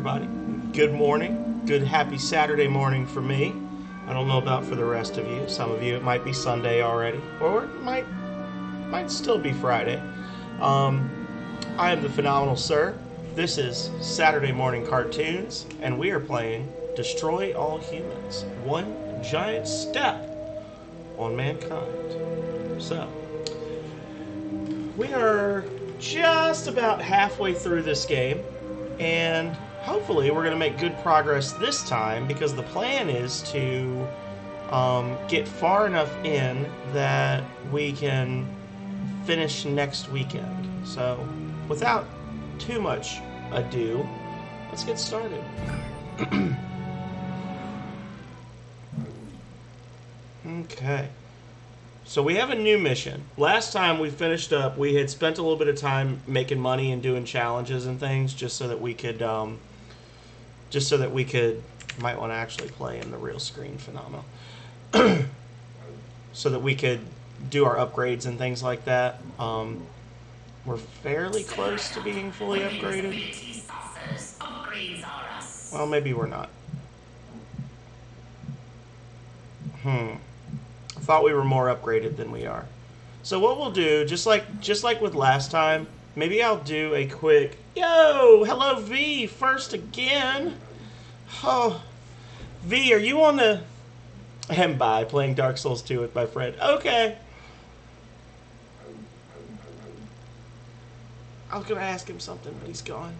everybody. Good morning. Good happy Saturday morning for me. I don't know about for the rest of you. Some of you it might be Sunday already, or it might still be Friday. I am the Phenomenal Sir. This is Saturday Morning Cartoons, and we are playing Destroy All Humans, One Giant Step on Mankind. So, we are just about halfway through this game, and hopefully we're going to make good progress this time, because the plan is to get far enough in that we can finish next weekend. So, without too much ado, let's get started. Okay. So we have a new mission. Last time we finished up, we had spent a little bit of time making money and doing challenges and things just so that we could, might want to actually play in the real screen, Phenomenal. So that we could do our upgrades and things like that. We're fairly close to being fully upgraded. Well, maybe we're not. I thought we were more upgraded than we are. So what we'll do, just like with last time, maybe I'll do a quick, yo, hello V, first again. Oh, V, are you on the, and bye, playing Dark Souls 2 with my friend. Okay. I was gonna ask him something, but he's gone.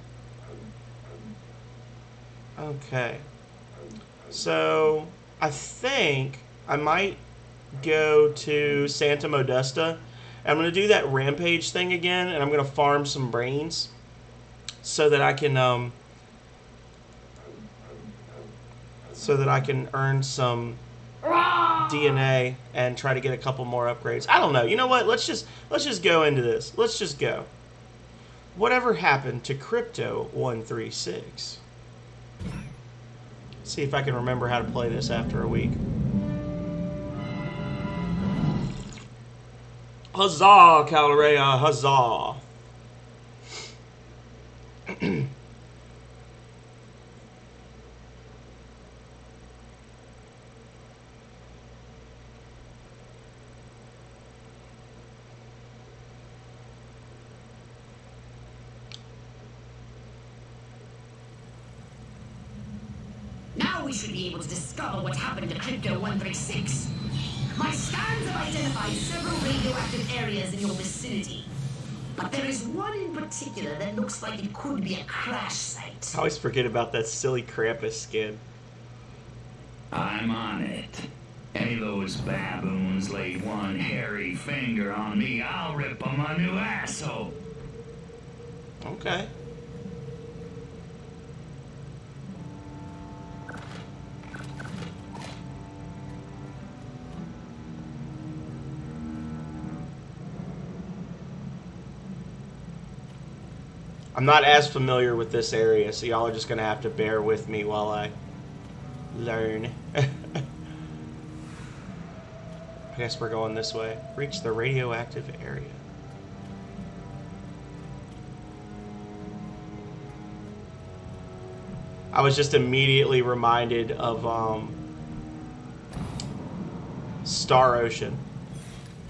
Okay. So, I think I might go to Santa Modesta. I'm going to do that rampage thing again, and I'm going to farm some brains so that I can earn some DNA and try to get a couple more upgrades. I don't know. You know what? Let's just go into this. Let's just go. Whatever happened to Crypto 136? See if I can remember how to play this after a week. Huzzah, Calarea, huzzah. Now we should be able to discover what happened to Crypto 136. My scans have identified several radioactive areas in your vicinity. But there is one in particular that looks like it could be a crash site. I always forget about that silly Krampus skin. I'm on it. Any of those baboons lay one hairy finger on me, I'll rip them a new asshole. Okay. I'm not as familiar with this area, so y'all are just going to have to bear with me while I learn. I guess we're going this way. Reach the radioactive area. I was just immediately reminded of Star Ocean,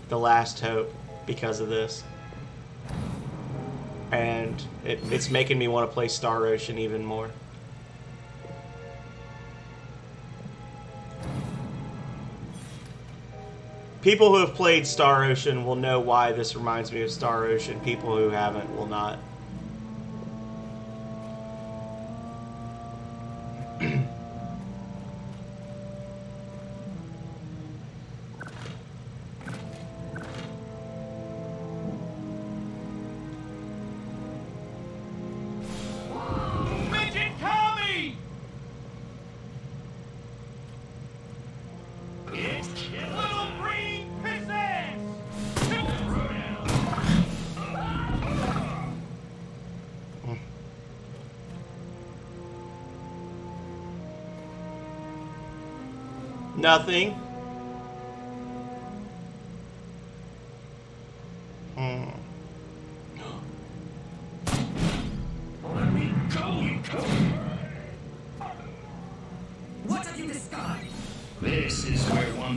The Last Hope, because of this. And it's making me want to play Star Ocean even more. People who have played Star Ocean will know why this reminds me of Star Ocean. People who haven't will not. Nothing. Let me go, you go.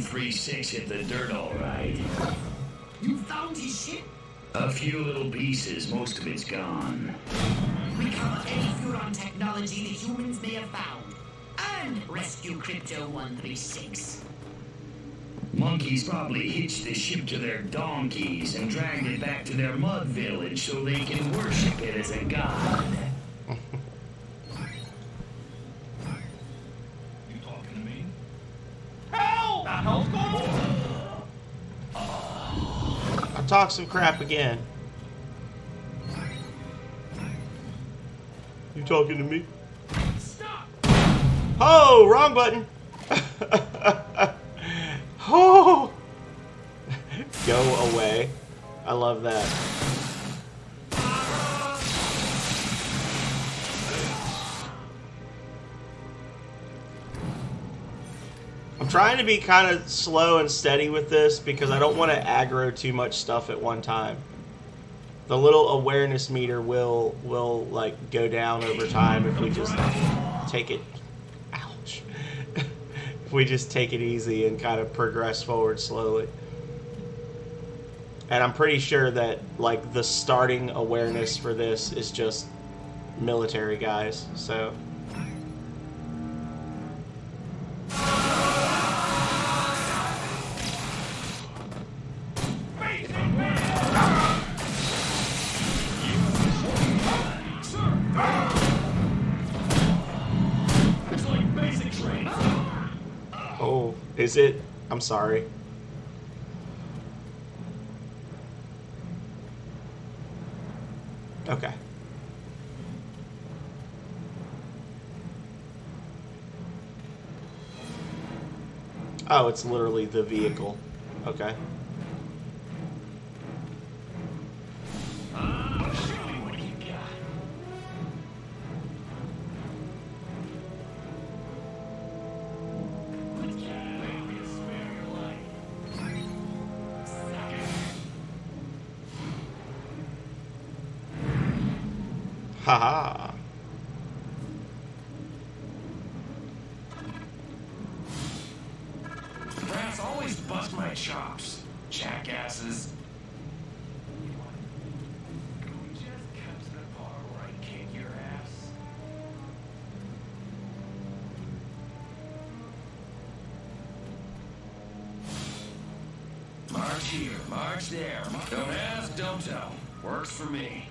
136 hit the dirt all right. You found his ship? A few little pieces, most of it's gone. Recover any Furon technology the humans may have found. And rescue Crypto 136. Monkeys probably hitched the ship to their donkeys and dragged it back to their mud village so they can worship it as a god. You talking to me? Hell! The hell's going on? I talk some crap again. You talking to me? Stop! Oh, wrong button. Oh, go away. I love that. I'm trying to be kind of slow and steady with this because I don't want to aggro too much stuff at one time. The little awareness meter will like go down over time if we just take it. Ouch. If we just take it easy and kind of progress forward slowly. And I'm pretty sure that like the starting awareness for this is just military guys. So oh, is it? I'm sorry. Okay. Oh, it's literally the vehicle. Okay. Show me what you got. Let's get baby to spare your life. Suck it. Haha. Rats always bust my chops. Jackasses. Can we just cut to the part where I kick your ass? March here, march there. Don't ask, don't tell. Works for me.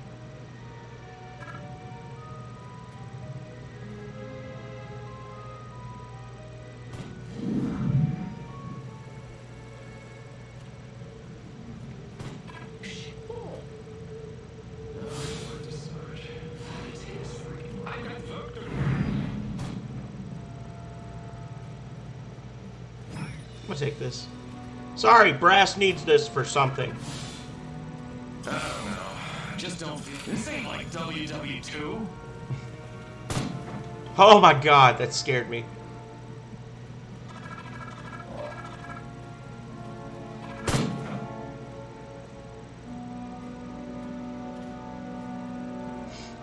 I'm gonna take this. Sorry, Brass needs this for something. I don't know. Just don't feel. This ain't like WW2. Oh my god, that scared me.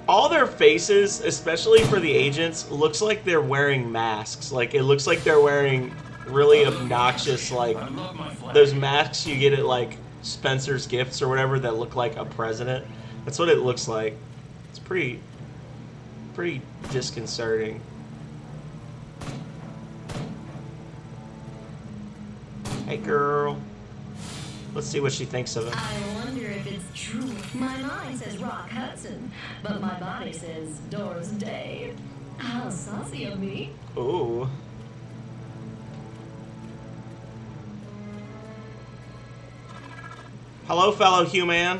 All their faces, especially for the agents, looks like they're wearing masks. Like, it looks like they're wearing really obnoxious, like, I love my flag. those masks you get at, like, Spencer's Gifts or whatever that look like a president. That's what it looks like. It's pretty disconcerting. Hey, girl. Let's see what she thinks of him. I wonder if it's true. My mind says Rock Hudson, but my body says Doris Day. How saucy of me. Ooh. Hello, fellow human.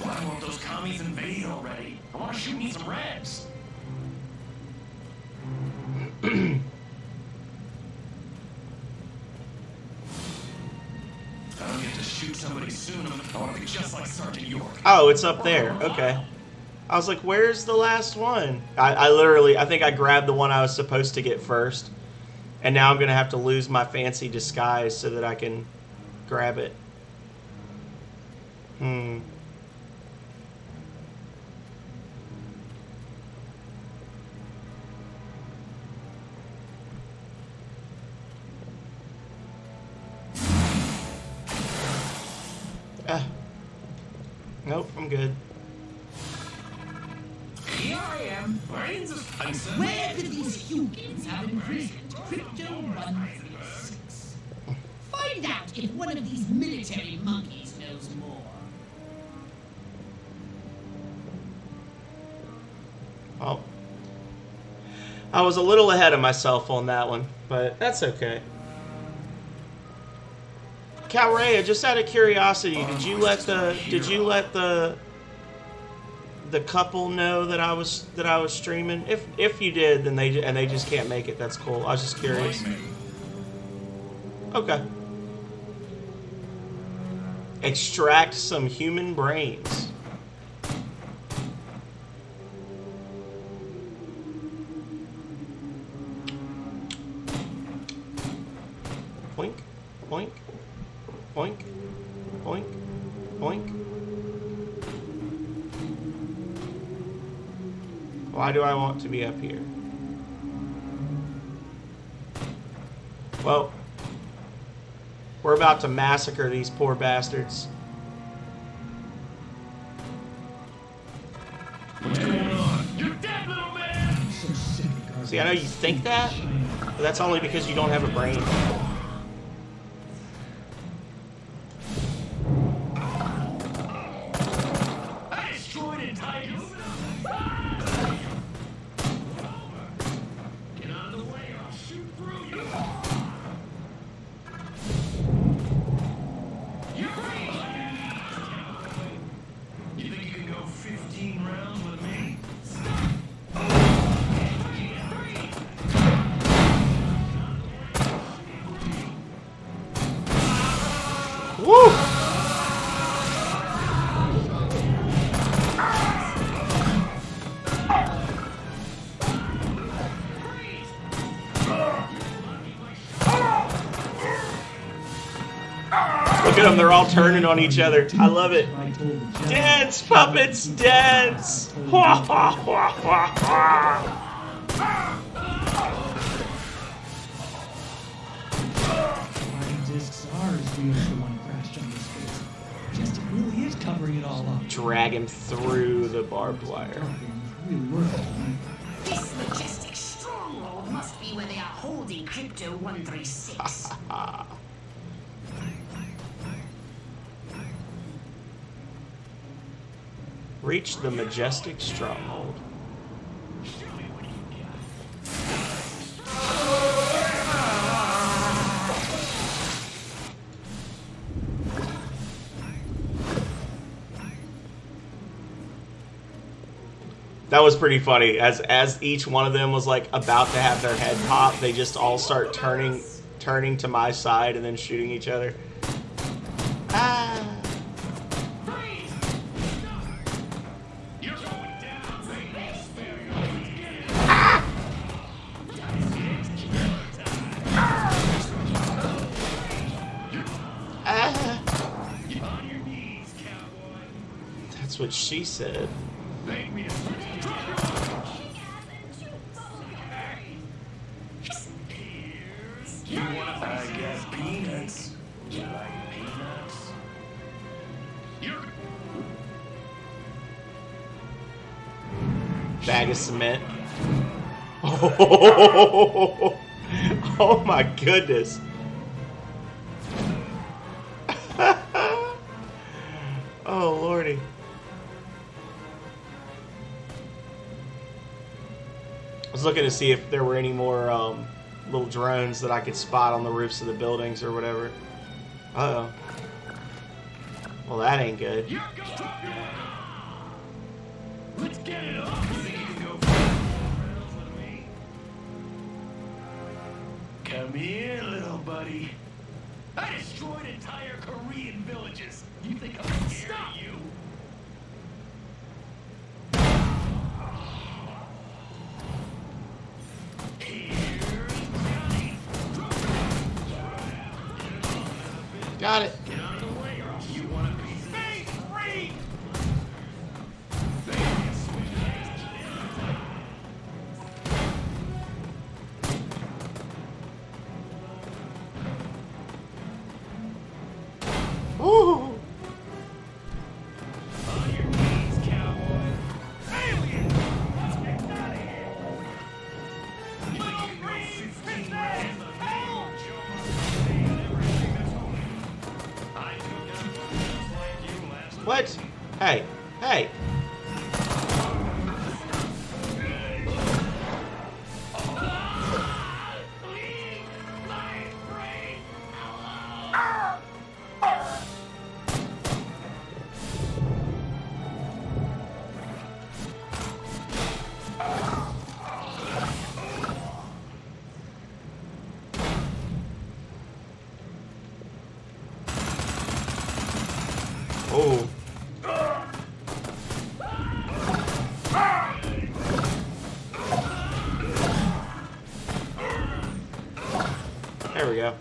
Why won't those commies invade already? I want to shoot me some reds. I don't get to shoot somebody soon. I want to be just like Sergeant York. Oh, it's up there. Okay. I was like, where's the last one? I think I grabbed the one I was supposed to get first. And now I'm going to have to lose my fancy disguise so that I can grab it. I'm good. Here I am, brains of ISN. Where could these humans have imprisoned Crypto 136? Find out if one of these military monkeys knows more. Well, I was a little ahead of myself on that one, but that's okay. Calrea, just out of curiosity, did you let the couple know that I was streaming? If you did, then they just can't make it. That's cool. I was just curious. Okay. Extract some human brains. Boink, boink, boink, boink, boink. Why do I want to be up here? Well, we're about to massacre these poor bastards. What's going on? You're dead, little man! See, I know you think that, but that's only because you don't have a brain. I destroyed it, Titus! Get out of the way, I'll shoot through you! You're free! You think you can go 15 rounds with me? Woo! Look at them, they're all turning on each other. I love it. Dance, puppets, dance! Hua, hua, hua, hua, hua. Flying discs are as real as the one crashed on his face. Just it really is covering it all up. Drag him through the barbed wire. Really worth it. This majestic stronghold must be where they are holding Crypto 136. Reach the majestic stronghold. That was pretty funny. As each one of them was like about to have their head pop, they just all start turning to my side and then shooting each other. Ah. That's what she said. You want, I guess, peanuts? You like peanuts? You're... Bag of cement. Oh, oh my goodness. Oh lordy. I was looking to see if there were any more little drones that I could spot on the roofs of the buildings or whatever. Uh-oh. Well, that ain't good. Let's get it up. You think you can go 5 rounds with me? Come here, little buddy. I destroyed entire Korean villages. You think I'm gonna stop you? Got it. Get out of the way, or else you want a piece of me free. Ooh. Oh. There we go.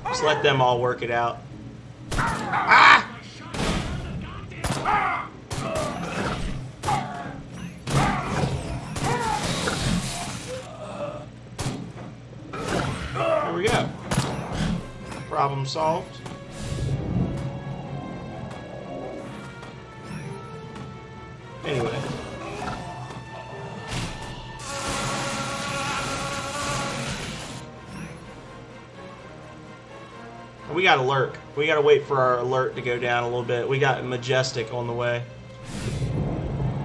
Just let them all work it out. Ah! There we go. Problem solved. Anyway. We got alert. We gotta wait for our alert to go down a little bit. We got Majestic on the way.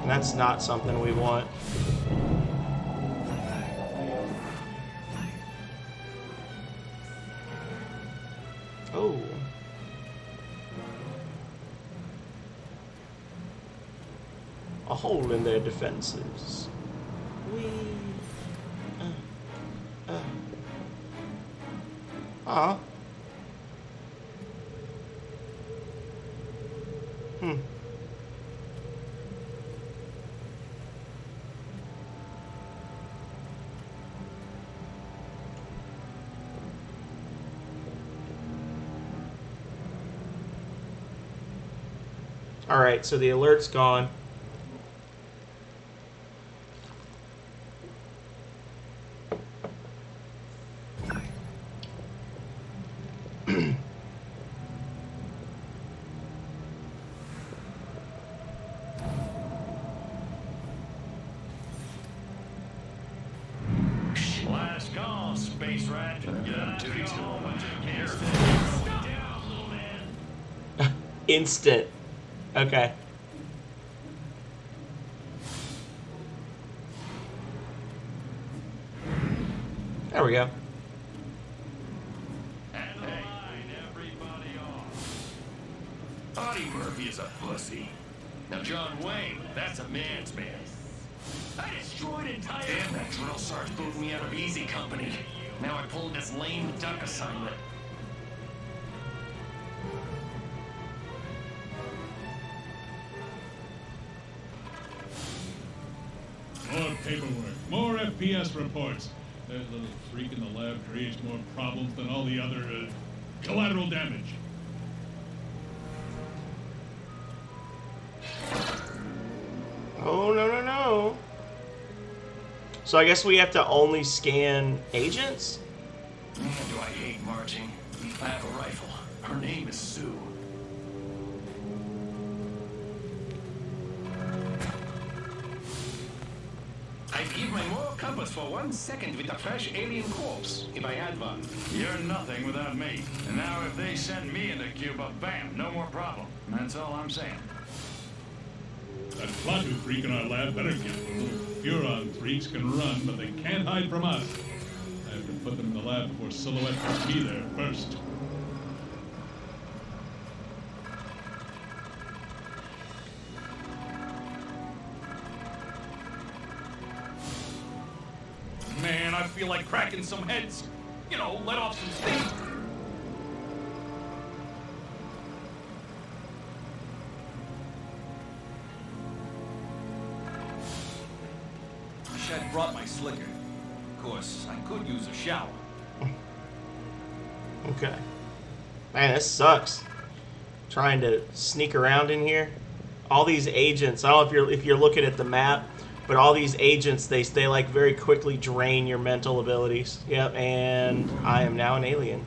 And that's not something we want. Oh. A hole in their defenses. Aw. Alright, so the alert's gone. Last call, Space Rat. Instant. Okay. There we go. And line everybody off. Audie Murphy is a pussy. Now John Wayne, that's a man's man. I destroyed entire... Damn, that drill sergeant booted me out of Easy Company. Now I pulled this lame duck assignment. More paperwork, more FPS reports. That little freak in the lab creates more problems than all the other collateral damage. Oh, no, no, no. So I guess we have to only scan agents? Man, do I hate marching. I have a rifle. Her name is Sue. I'd give my moral compass for 1 second with a fresh alien corpse, if I had one. You're nothing without me. And now if they send me into Cuba, bam, no more problem. That's all I'm saying. That Klaatu freak in our lab better get the little Furon freaks can run, but they can't hide from us. I have to put them in the lab before Silhouette can be there first. Man, I feel like cracking some heads. You know, let off some steam. Wish I'd brought my slicker. Of course, I could use a shower. Okay. Man, this sucks. Trying to sneak around in here. All these agents, I don't know if you're looking at the map, but all these agents, they like very quickly drain your mental abilities. Yep, and I am now an alien.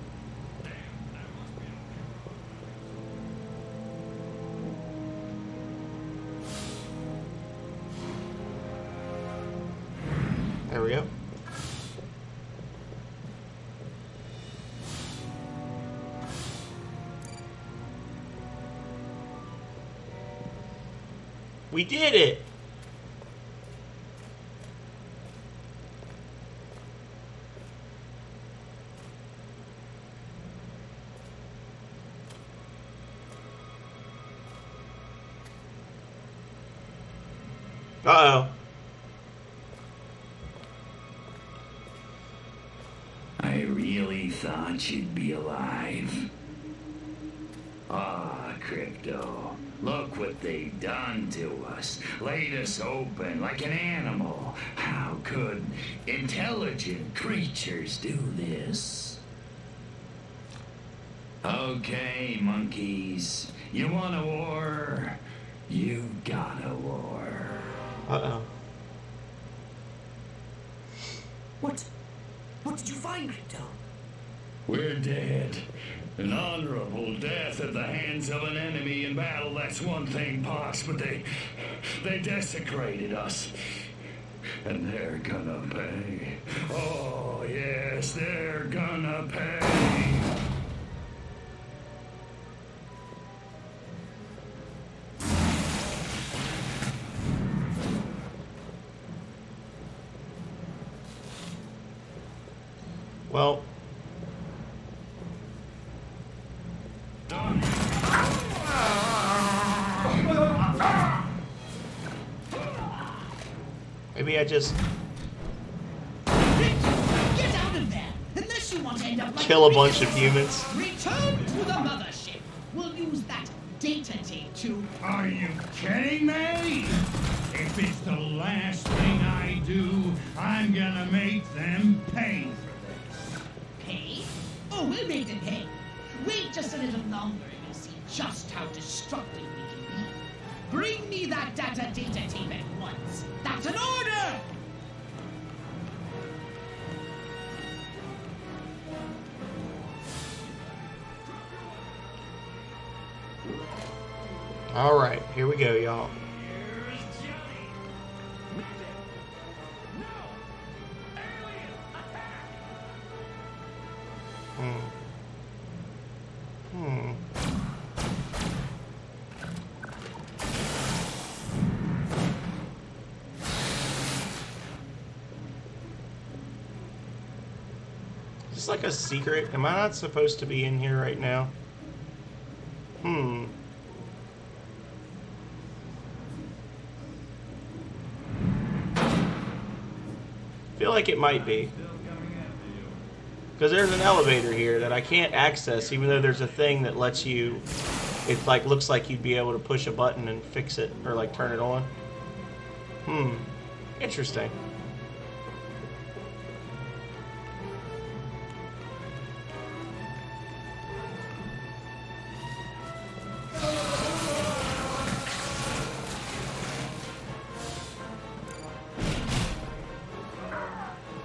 There we go. We did it! Uh-oh. I really thought you'd be alive. Ah, Crypto. Look what they've done to us. Laid us open like an animal. How could intelligent creatures do this? Okay, monkeys. You want a war? You got a war. Uh-oh. What did you find, Crypto? We're dead. An honorable death at the hands of an enemy in battle, that's one thing, Pox, but they desecrated us. And they're gonna pay. Oh, yes, they're gonna pay. Well, maybe I just Get out of there! Unless you want to end up like kill a bunch of humans. Return to the mothership. We'll use that data tape to... Are you kidding me? If it's the last thing I do, I'm gonna make them pay for this. Pay? Oh, we'll make them pay. Wait just a little longer and you'll see just how destructive we can be. Bring me that data tape at once. That's an order! All right, here we go, y'all. Is this like a secret? Am I not supposed to be in here right now? Feel like it might be. Because there's an elevator here that I can't access, even though there's a thing that lets you... It like looks like you'd be able to push a button and fix it, or like turn it on. Interesting.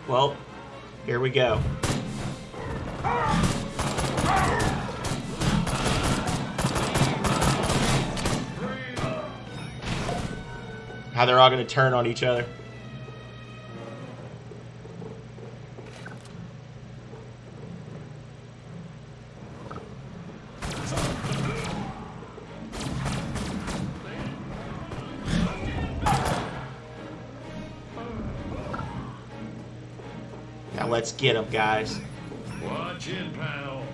Well, here we go. How they're all going to turn on each other. Now let's get them, guys. Watch it, pal.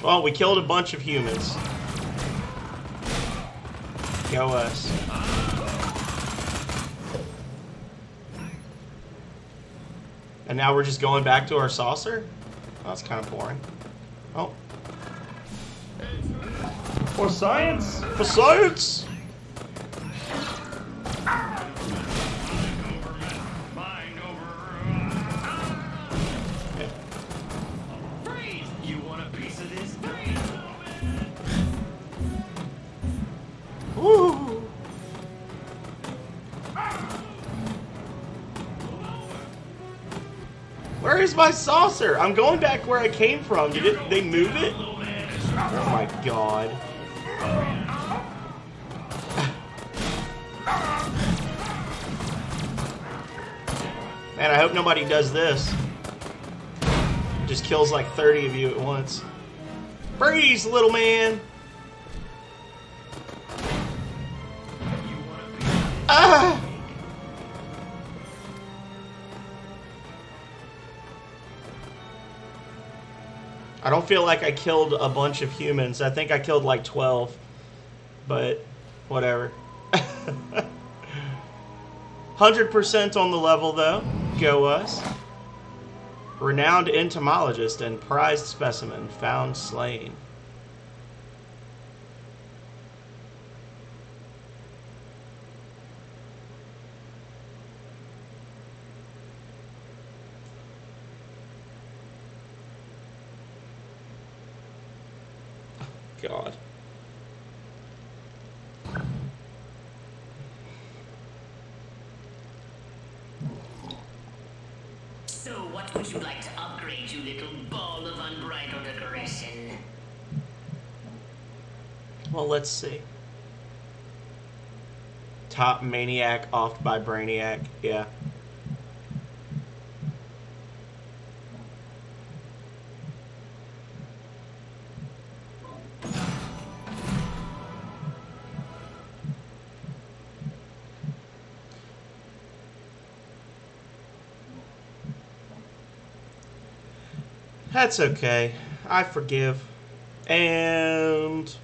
Well, we killed a bunch of humans. Go us. And now we're just going back to our saucer? Oh, that's kind of boring. Oh. For science? For science! You want a piece of this? Woo! Where is my saucer? I'm going back where I came from. Did they move it? Oh my god. Man, I hope nobody does this. Just kills like 30 of you at once. Freeze, little man! Ah! I don't feel like I killed a bunch of humans. I think I killed like 12. But, whatever. 100% on the level, though. Go us. Renowned entomologist and prized specimen found slain. God. So what would you like to upgrade, you little ball of unbridled aggression? Well, let's see. Top maniac offed by Brainiac. Yeah. That's okay. I forgive. And...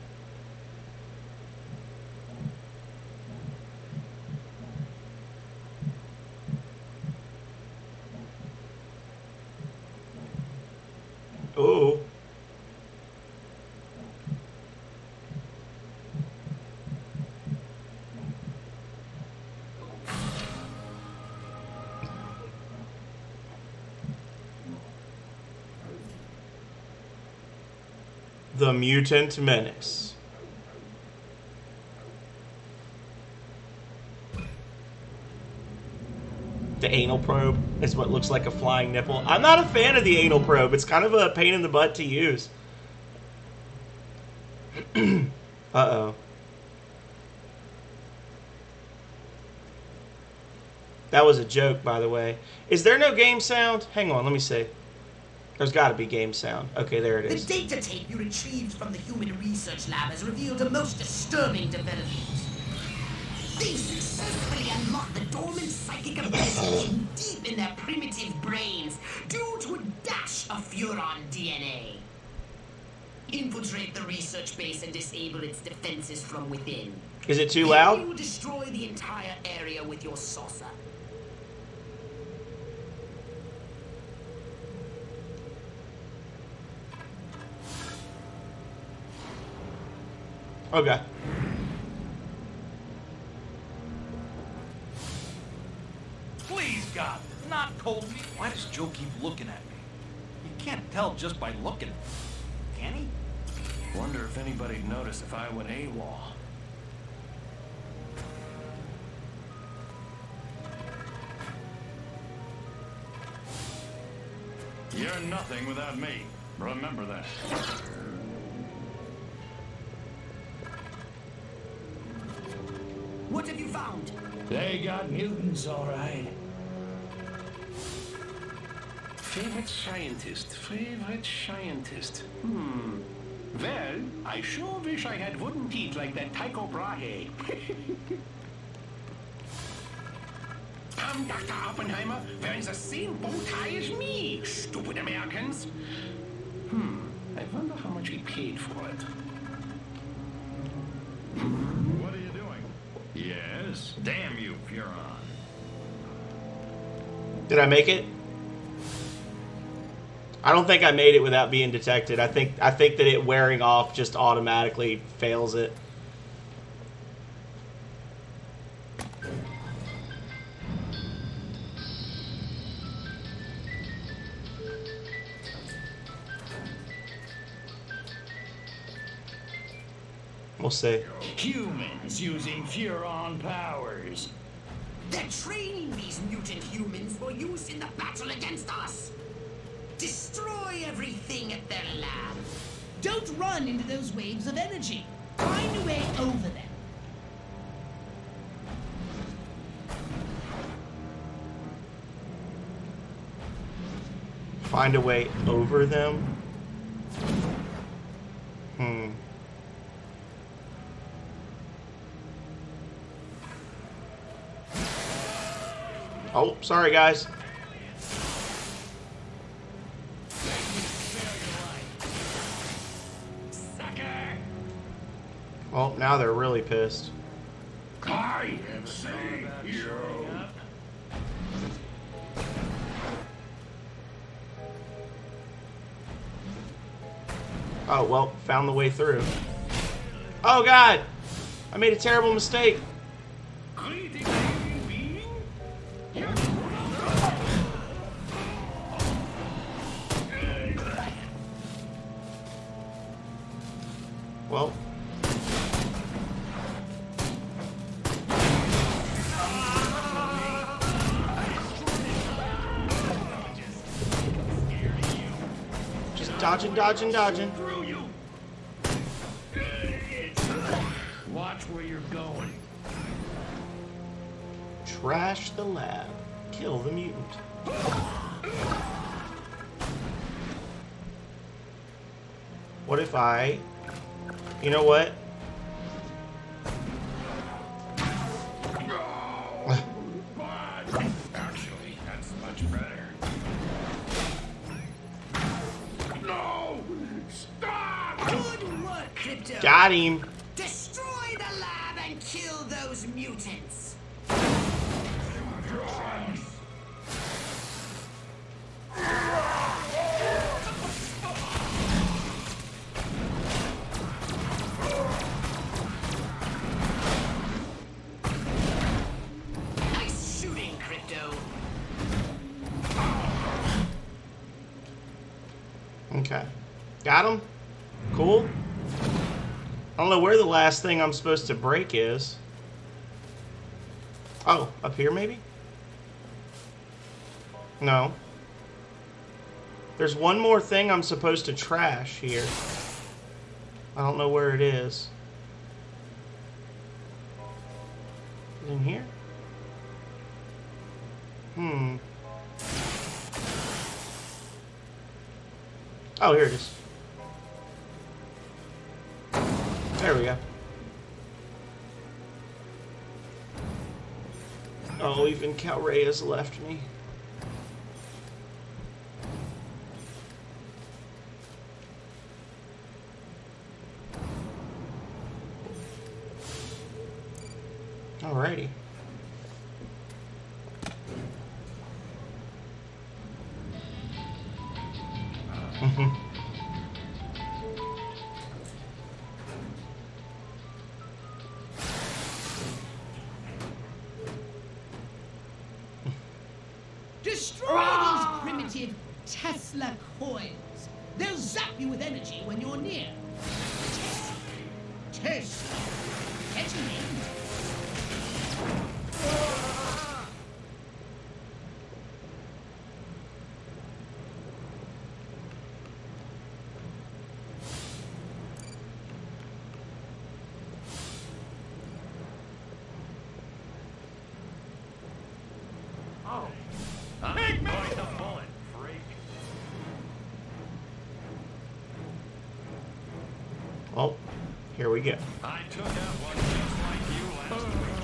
ooh. The Mutant Menace. The anal probe is what looks like a flying nipple. I'm not a fan of the anal probe. It's kind of a pain in the butt to use. Uh-oh. That was a joke, by the way. Is there no game sound? Hang on, let me see. There's got to be game sound. Okay, there it is. The data tape you retrieved from the Human Research Lab has revealed a most disturbing development. They successfully unlocked the dormant psychic ability deep in their primitive brains due to a dash of Furon DNA. Infiltrate the research base and disable its defenses from within. Is it too loud? You destroy the entire area with your saucer. Okay. Please, God, not cold meat. Why does Joe keep looking at me? You can't tell just by looking. Can he? Wonder if anybody'd notice if I went AWOL. You're nothing without me. Remember that. What have you found? They got mutants, all right. Favorite scientist. Well, I sure wish I had wooden teeth like that Tycho Brahe. Dr. Oppenheimer, wearing the same bow tie as me, stupid Americans. I wonder how much he paid for it. What are you doing? Yes, damn you, Furon. Did I make it? I don't think I made it without being detected. I think that it wearing off just automatically fails it. We'll see. Humans using Furon powers. They're training these mutant humans for use in the battle against us. Destroy everything at their lab. Don't run into those waves of energy. Find a way over them. Find a way over them? Oh, sorry guys. Well, now they're really pissed. I am saying you. Oh, well, found the way through. Oh, God! I made a terrible mistake. Well. Just dodging, dodging, dodging. Watch where you're going. Trash the lab. Kill the mutant. What if I... You know what? Actually, that's much better. No! Stop! Good work, Crypto. Got him. Destroy the lab and kill those mutants. Nice shooting, Crypto. Okay. Got him? Cool. I don't know where the last thing I'm supposed to break is. Oh, up here maybe? No. There's one more thing I'm supposed to trash here. I don't know where it is. Is it in here? Oh, here it is. There we go. Oh, even Calrea's left me. Alrighty. Destroy these primitive Tesla coils. They'll zap you with energy when you're near. Tesla. Getting in. Oh. I'm quite the bullet, freak. Well, here we go. I took out one just like you last week.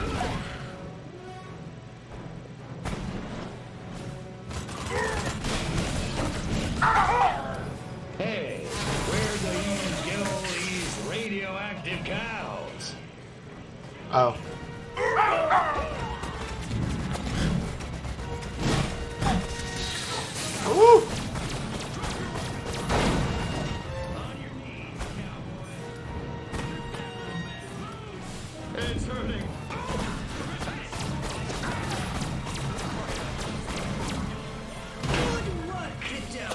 Hey, where do you get all these radioactive cows? Oh. Woo! It's hurting. Good work, Crypto.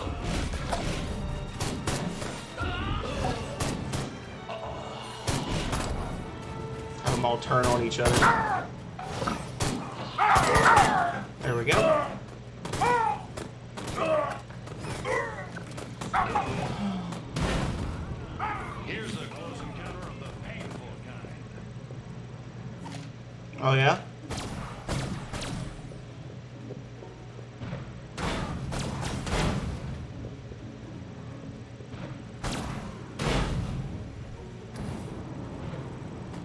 Have them all turn on each other. There we go. Here's a close encounter of the painful kind. Oh, yeah?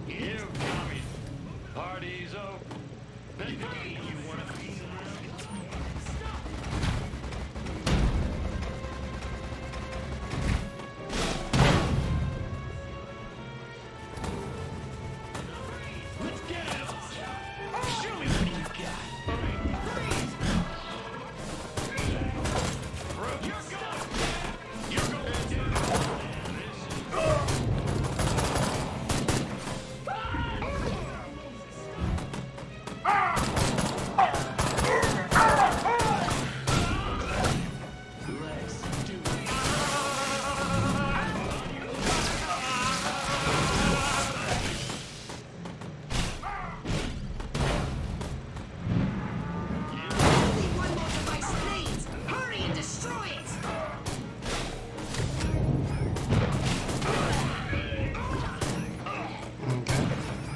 You got me. Party's over. You want to be Let's get it. Show me what you got. You're going. You're going to. This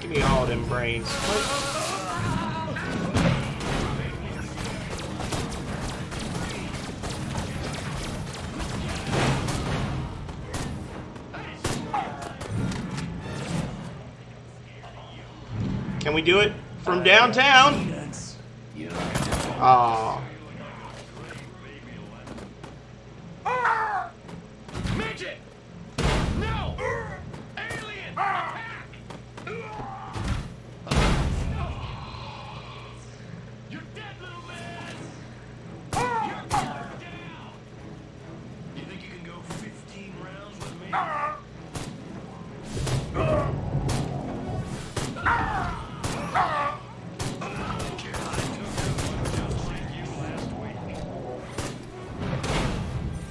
Give me all them brains. What? Can we do it from downtown? Aww. Midget! No! Alien! Attack! You're dead, little man! You're down! You think you can go 15 rounds with me?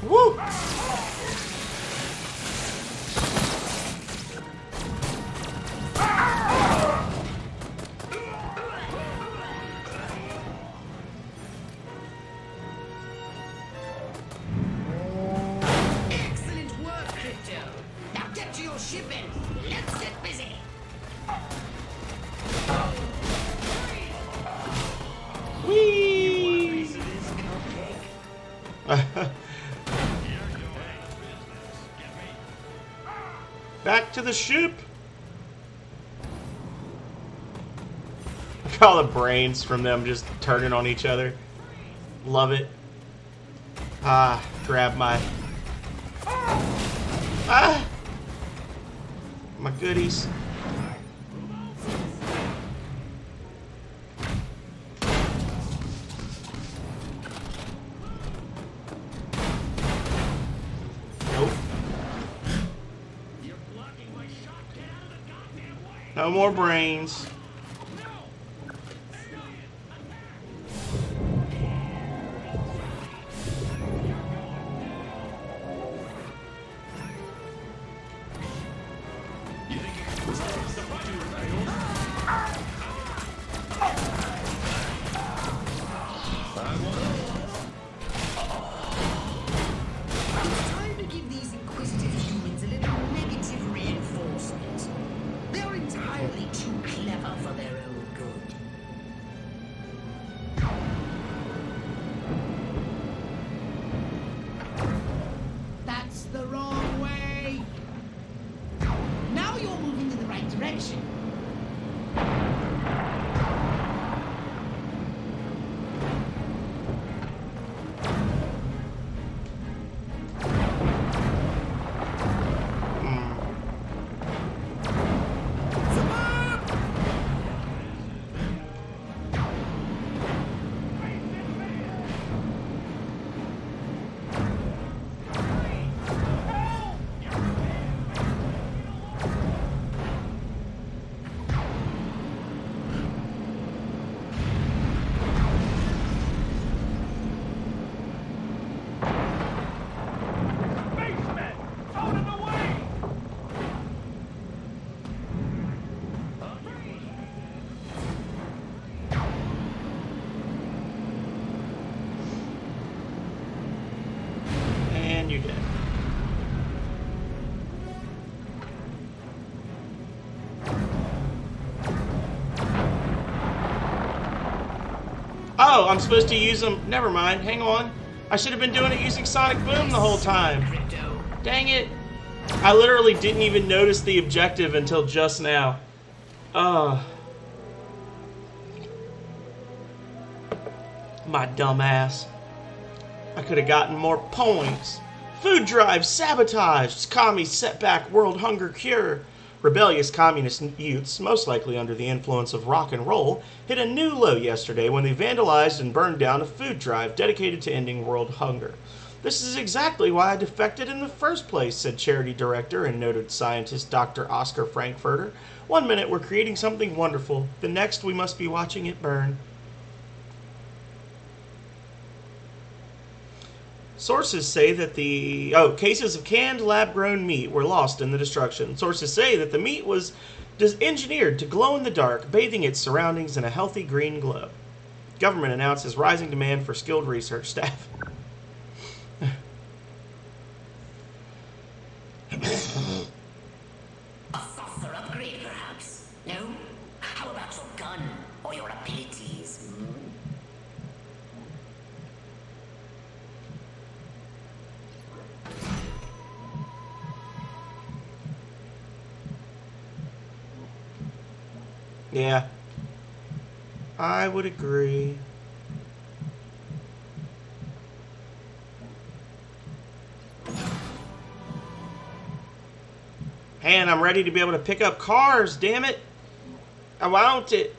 Woo! Excellent work, Crypto. Now get to your ship and let's get busy. Whee! Back to the ship. Look at all the brains from them just turning on each other. Love it. Ah, grab my... Ah! My goodies. Nope. No more brains. It's time to give these inquisitive humans a little negative reinforcement. They're entirely too clever for their own good. That's the wrong way. Now you're moving in the right direction. And you're dead. Oh, I'm supposed to use them. Never mind. Hang on. I should have been doing it using Sonic Boom the whole time. Crypto. Dang it. I literally didn't even notice the objective until just now. My dumb ass. I could have gotten more points. Food drive sabotaged. Commies set back world hunger cure. Rebellious communist youths, most likely under the influence of rock and roll, hit a new low yesterday when they vandalized and burned down a food drive dedicated to ending world hunger. This is exactly why I defected in the first place, said charity director and noted scientist Dr. Oscar Frankfurter. 1 minute we're creating something wonderful, the next we must be watching it burn. Sources say that cases of canned lab-grown meat were lost in the destruction. Sources say that the meat was engineered to glow in the dark, bathing its surroundings in a healthy green glow. Government announces rising demand for skilled research staff. A saucer upgrade, perhaps? No? gun or your abilities. Yeah, I would agree. And I'm ready to be able to pick up cars, damn it. I want it.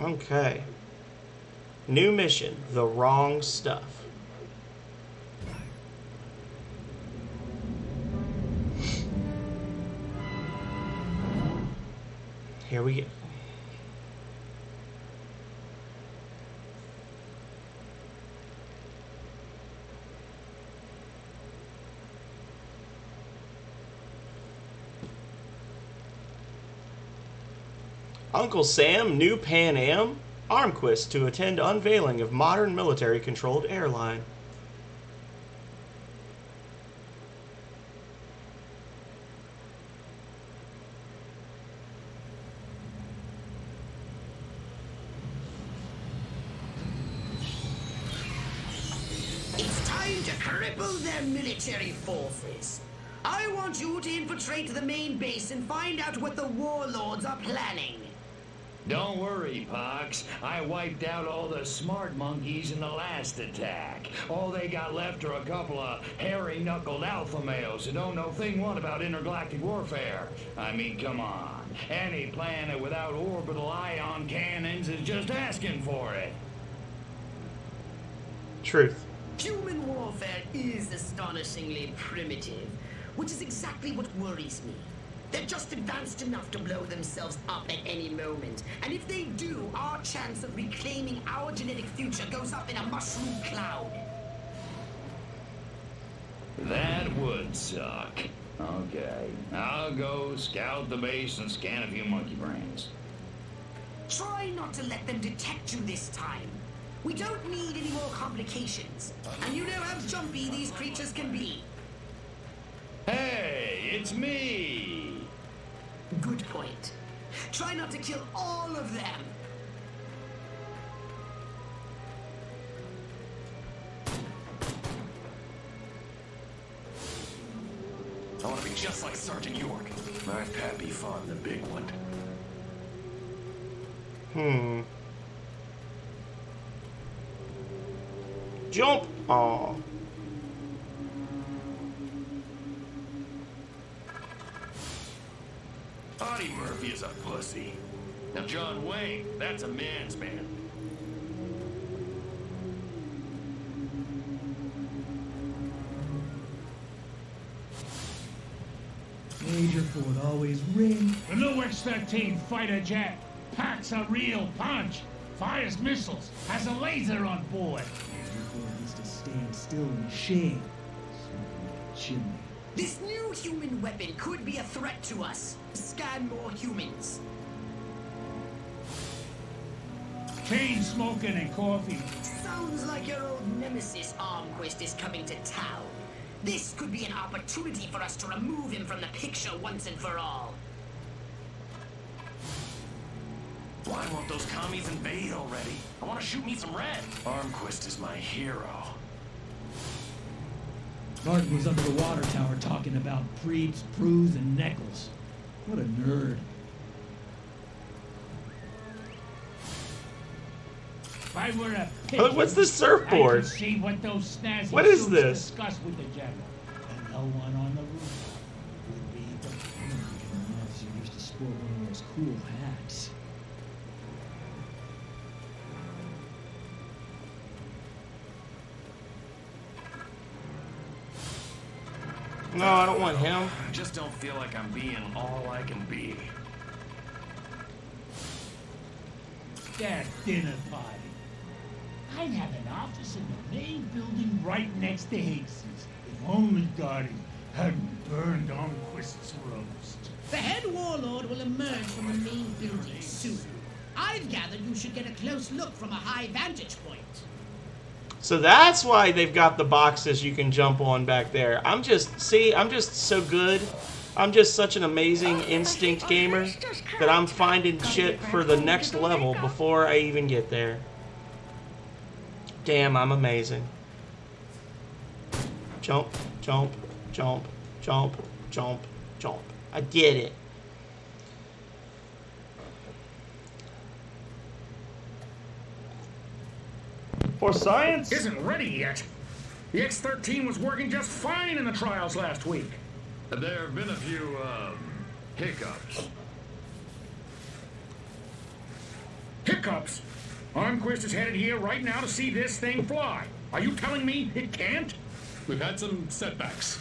Okay. New mission, the wrong stuff. Here we go. Uncle Sam, new Pan Am, Armquist to attend unveiling of modern military-controlled airline. It's time to cripple their military forces. I want you to infiltrate the main base and find out what the warlords are planning. Don't worry, Pox. I wiped out all the smart monkeys in the last attack. All they got left are a couple of hairy-knuckled alpha males who don't know thing one about intergalactic warfare. I mean, come on. Any planet without orbital ion cannons is just asking for it. Truth. Human warfare is astonishingly primitive, which is exactly what worries me. They're just advanced enough to blow themselves up at any moment. And if they do, our chance of reclaiming our genetic future goes up in a mushroom cloud. That would suck. Okay, I'll go scout the base and scan a few monkey brains. Try not to let them detect you this time. We don't need any more complications. And you know how jumpy these creatures can be. Hey, it's me! Good point. Try not to kill all of them. I want to be just like Sergeant York. My Pappy fought the big one. Jump! Aw. Audie Murphy is a pussy. Now John Wayne, that's a man's man. Major Ford always ring. The new X-13 fighter jet packs a real punch. Fires missiles. Has a laser on board. Major Ford needs to stand still in the shade. Smoking like a chimney. This new human weapon could be a threat to us. Scan more humans. Chain smoking and coffee. Sounds like your old nemesis Armquist is coming to town. This could be an opportunity for us to remove him from the picture once and for all. Why won't those commies invade already? I want to shoot me some red. Armquist is my hero. Martin was under the water tower talking about Preebs, Prus, and Neckles. What a nerd. If I were a pigeon, Oh, what's the surfboard? I could see what those snazzy What is suits this? discuss with the general. And no one on the roof would be the an officer used to sport one of those cool hats. No, I don't want him. I just don't feel like I'm being all I can be. That dinner party. I'd have an office in the main building right next to Hastings. If only Gotti hadn't burned Armquist's roast. The head warlord will emerge from the main building soon. I've gathered you should get a close look from a high vantage point. So that's why they've got the boxes you can jump on back there. I'm just so good I'm just such an amazing instinct gamer that I'm finding shit for the next level before I even get there. Damn, I'm amazing. Jump, jump, jump, jump, jump, jump. I get it. For science? Isn't ready yet. The X-13 was working just fine in the trials last week. There have been a few, hiccups. Hiccups? Armquist is headed here right now to see this thing fly. Are you telling me it can't? We've had some setbacks.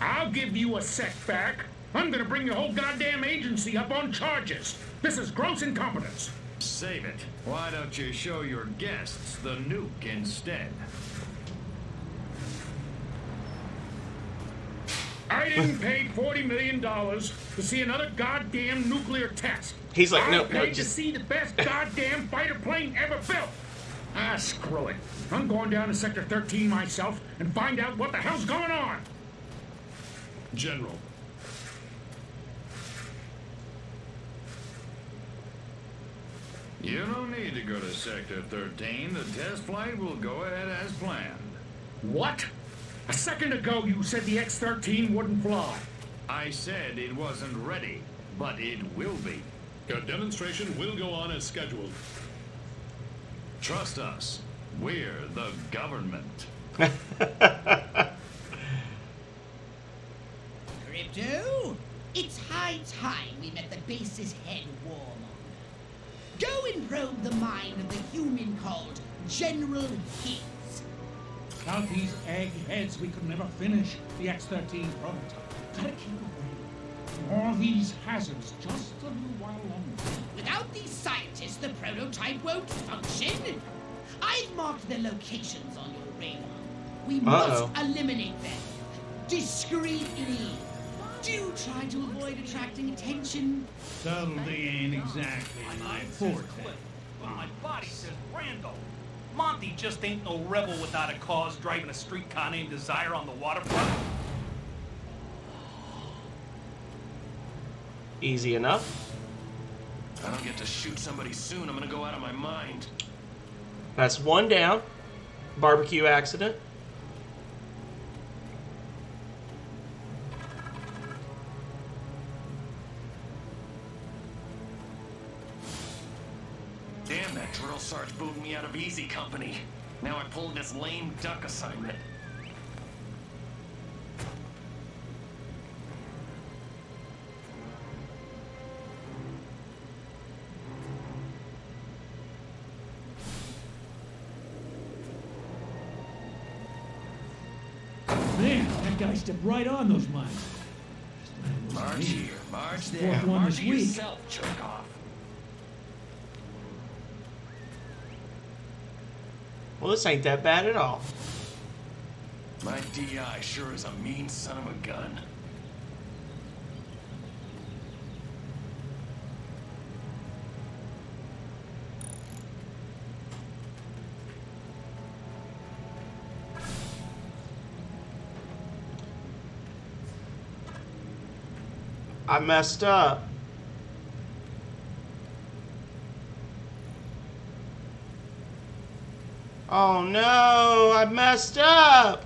I'll give you a setback. I'm gonna bring your whole goddamn agency up on charges. This is gross incompetence. Save it. Why don't you show your guests the nuke instead? I didn't pay $40 million to see another goddamn nuclear test. He's like, no, I paid to just... see the best goddamn fighter plane ever built. Ah, screw it. I'm going down to Sector 13 myself and find out what the hell's going on. General. You don't need to go to Sector 13. The test flight will go ahead as planned. What? A second ago you said the X-13 wouldn't fly. I said it wasn't ready, but it will be. Your demonstration will go on as scheduled. Trust us. We're the government. Crypto, it's high time we met the base's head warm. Go and probe the mind of the human called General Higgs. Without these eggheads, we could never finish the X-13 prototype. Gotta keep away. All these hazards just a little while longer. Without these scientists, the prototype won't function. I've marked their locations on your radar. We must eliminate them discreetly. Do try to avoid attracting attention. Subtlety ain't exactly my forte. But my body says Randall. Monty just ain't no rebel without a cause driving a streetcar named Desire on the waterfront. Easy enough. If I don't get to shoot somebody soon, I'm gonna go out of my mind. That's one down. Barbecue accident. Damn, that drill sarge booted me out of easy company. Now I pulled this lame duck assignment. Man, that guy stepped right on those mines. March here, march there, Fourth one march this week. yourself, jerk off. Well, this ain't that bad at all. My DI sure is a mean son of a gun. I messed up. Oh no, I messed up.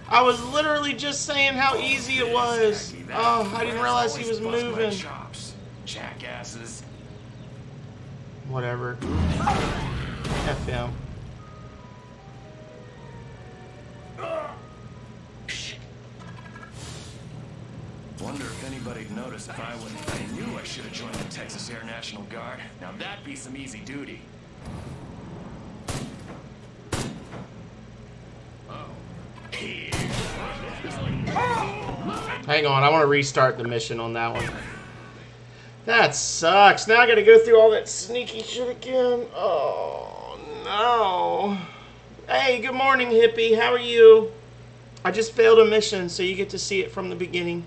I was literally just saying how easy it was. Oh, I didn't realize he was moving. Jackasses. Whatever. F him. Wonder if anybody'd notice if I wouldn't. I knew I should have joined the Texas Air National Guard. Now that'd be some easy duty. Hang on, I want to restart the mission on that one. That sucks. Now I gotta go through all that sneaky shit again. Oh, no. Hey, good morning, hippie. How are you? I just failed a mission, so you get to see it from the beginning.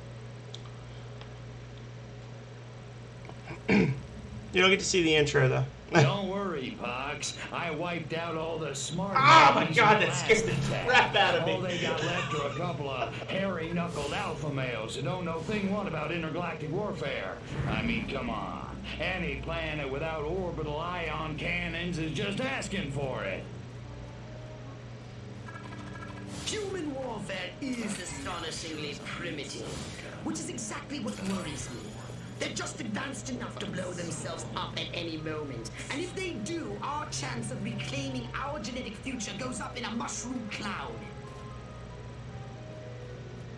You don't get to see the intro, though. Don't worry, Pox. I wiped out all the smart. Oh my God, that scared the crap out of me. All they got left are a couple of hairy-knuckled alpha males who don't know thing one about intergalactic warfare. I mean, come on. Any planet without orbital ion cannons is just asking for it. Human warfare is astonishingly primitive, which is exactly what worries me. They're just advanced enough to blow themselves up at any moment. And if they do, our chance of reclaiming our genetic future goes up in a mushroom cloud.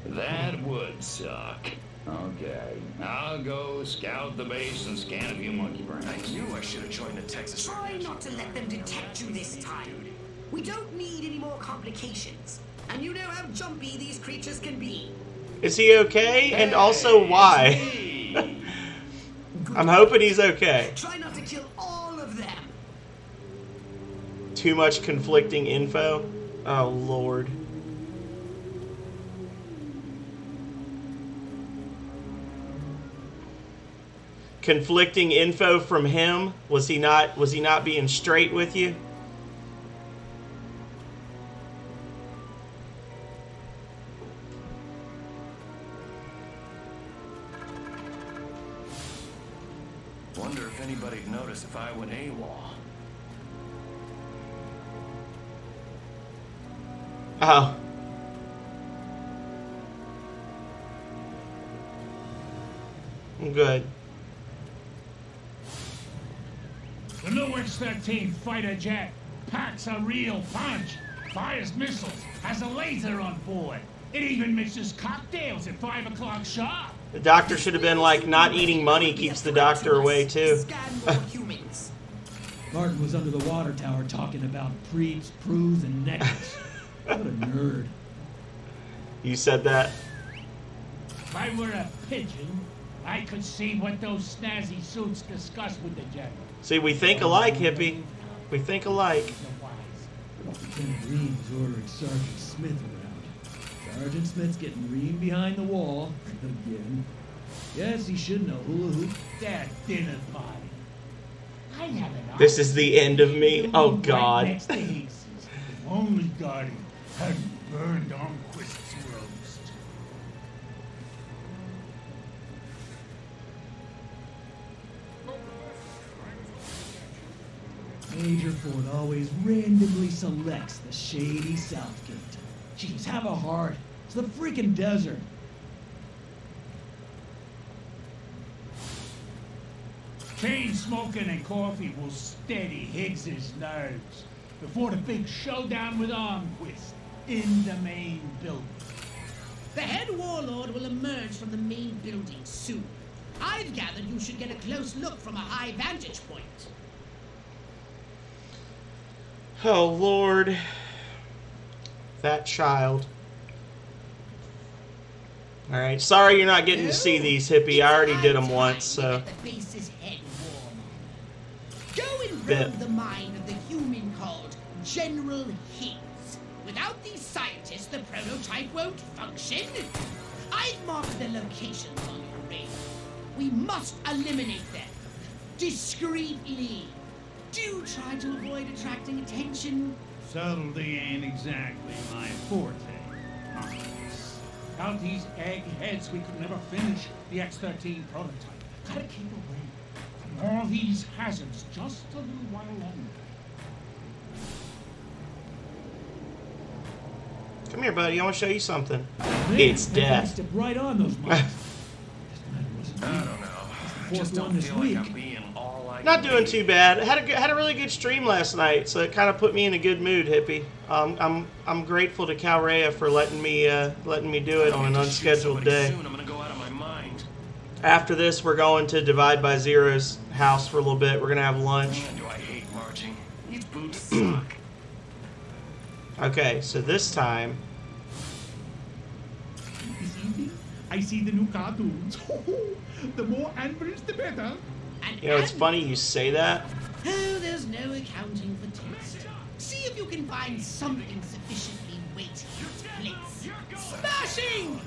That would suck. Okay, I'll go scout the base and scan a few monkey brains. I knew I should have joined the Texas. Try not to let them detect you this time. We don't need any more complications. And you know how jumpy these creatures can be. Is he okay? And also, why? I'm hoping he's okay. Try not to kill all of them. Too much conflicting info? Oh, Lord. Conflicting info from him? Was he not being straight with you? Wonder if anybody'd notice if I went AWOL. Oh. I'm good. The new X-13 fighter jet packs a real punch, fires missiles, has a laser on board. It even mixes cocktails at 5 o'clock sharp. The doctor should have been like, not eating money keeps the doctor away too. Martin was under the water tower talking about preeps, prues, and necklace. What a nerd. You said that? If I were a pigeon, I could see what those snazzy suits discuss with the general. See, we think alike, hippie. We think alike. Lieutenant Ream is ordering Sergeant Smith around. Sergeant Smith's getting Ream behind the wall again. Yes, he should know hula hoop. That dinner party. I have an This is the end of me. Oh right God. next to Higgs's. If only God hadn't burned Armquist's roast. Major Ford always randomly selects the shady Southgate. Jeez, have a heart. It's the freaking desert. Chain smoking and coffee will steady Higgs's nerves before the big showdown with Armquist in the main building. The head warlord will emerge from the main building soon. I've gathered you should get a close look from a high vantage point. Oh Lord. That child. Alright, sorry you're not getting to see these, hippie. I already did them once, so. The base's head warm. Go and Bit. probe the mind of the human called General Higgs. Without these scientists, the prototype won't function. I've marked the locations on your radar. We must eliminate them. Discreetly. Do try to avoid attracting attention. Subtlety ain't exactly my forte. Without these eggheads, we could never finish the X-13 prototype. Gotta keep away from all these hazards just a little while longer. Come here, buddy. I want to show you something. Man, It's I death. stepped right on those mics. I don't know. I just don't this feel week. like I'm being all I Not can doing be. too bad. Had a really good stream last night, so it kind of put me in a good mood, hippie. I'm grateful to Calrea for letting me do it on an unscheduled day. Soon, I'm gonna go out of my mind. After this, we're going to Divide by Zero's house for a little bit. We're gonna have lunch. Man, do I hate marching. These boots suck. Okay, so this time, This evening, I see the new cartoons. The more anvils, the better. And you know, it's funny you say that. Oh, there's no accounting for taste. See if you can find something sufficiently weighty. Blitz. Smashing!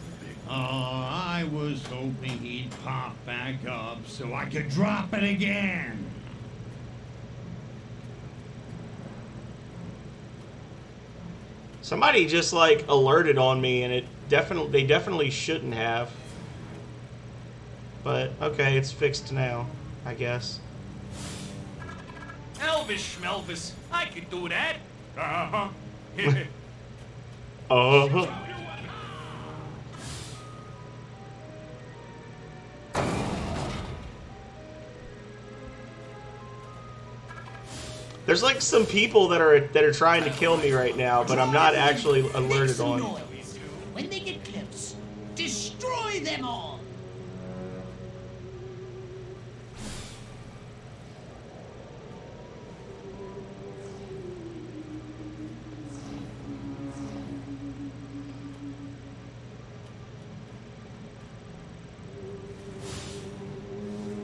Oh, I was hoping he'd pop back up so I could drop it again. Somebody just like alerted on me, and they definitely shouldn't have. But okay, it's fixed now, I guess. Elvis Schmelvis, I could do that. Uh-huh. There's like some people that are trying to kill me right now, but I'm not actually alerted on. When they get close, destroy them all.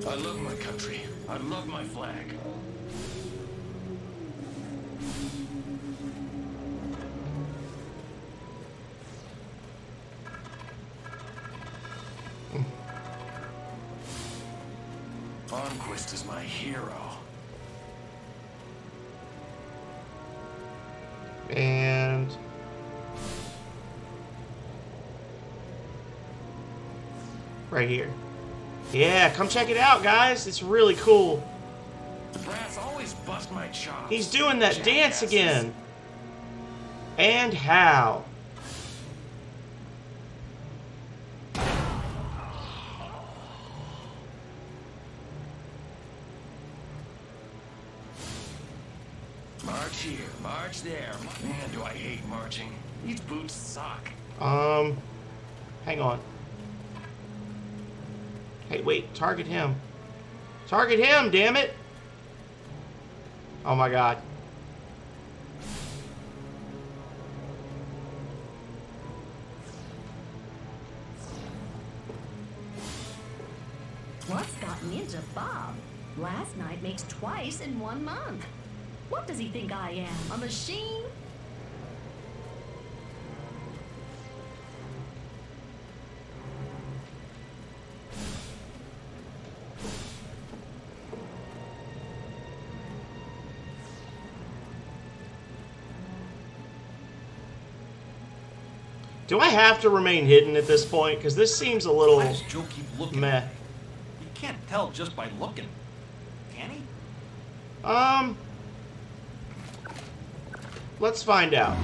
I love my country. I love my flag. Armquist is my hero. And right here. Yeah, come check it out, guys. It's really cool. The brats always bust my chops. He's doing that dance again. And how? March here, march there. Man, do I hate marching. These boots suck. Hang on. Hey, wait, target him. Target him, damn it! Oh my god. What's gotten into Bob? Last night makes twice in 1 month. What does he think I am, a machine? Do I have to remain hidden at this point? Because this seems a little Why does Joe keep looking meh. at me? You can't tell just by looking, can he? Let's find out.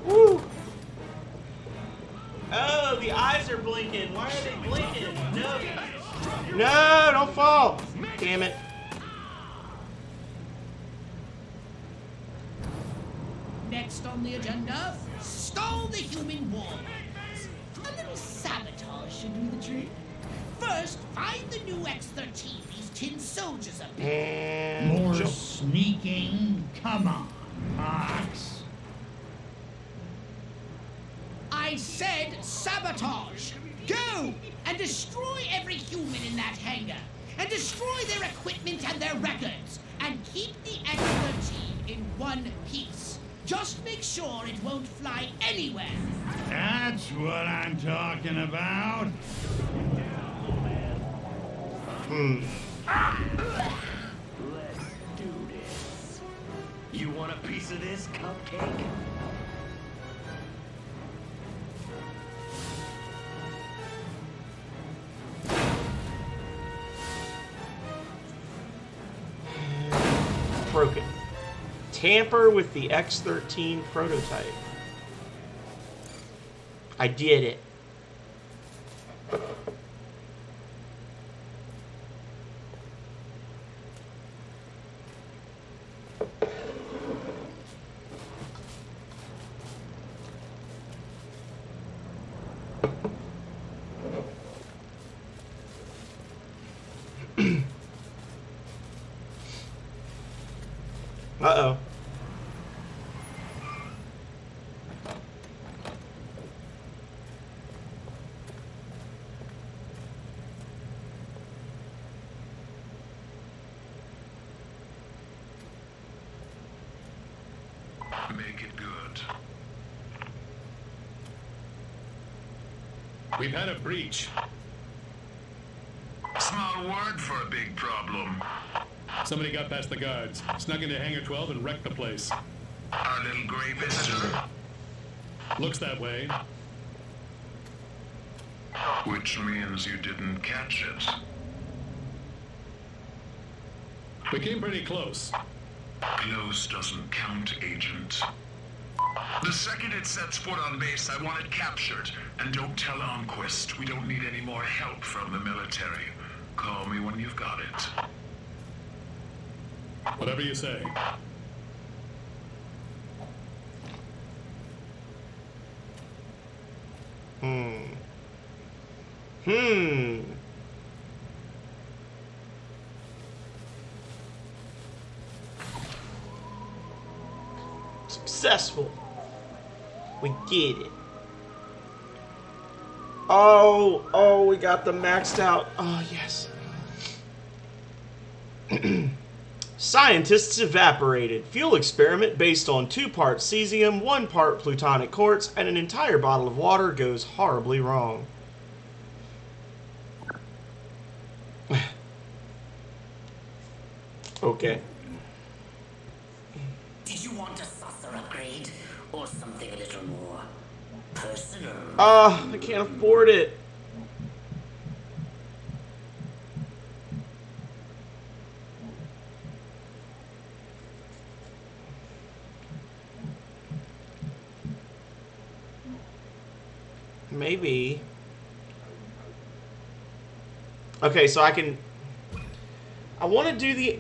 Woo! Oh, the eyes are blinking. Why are they blinking? No. No, don't fall. Damn it. Next on the agenda, stall the human wars. A little sabotage should do the trick. First, find the new X-13 these tin soldiers are building. And More jump. sneaking? Come on, Pox. I said sabotage. Go and destroy every human in that hangar. And destroy their equipment and their records. And keep the X-13 in one piece. Just make sure it won't fly anywhere. That's what I'm talking about. Let's do this. You want a piece of this, cupcake? Broken. Tamper with the X-13 prototype. I did it. Uh-oh. Make it good. We've had a breach. Small word for a big problem. Somebody got past the guards, snuck into Hangar 12 and wrecked the place. Our little gray visitor? Looks that way. Which means you didn't catch it. We came pretty close. Close doesn't count, Agent. The second it sets foot on base, I want it captured. And don't tell Enquist. We don't need any more help from the military. Call me when you've got it. Whatever you say. Successful. We did it. Oh, we got the maxed out. Oh, yes. Scientists evaporated. Fuel experiment based on 2 parts cesium, 1 part plutonic quartz, and an entire bottle of water goes horribly wrong. Okay. Did you want a saucer upgrade? Or something a little more personal? I can't afford it. Maybe. Okay, so I want to do the...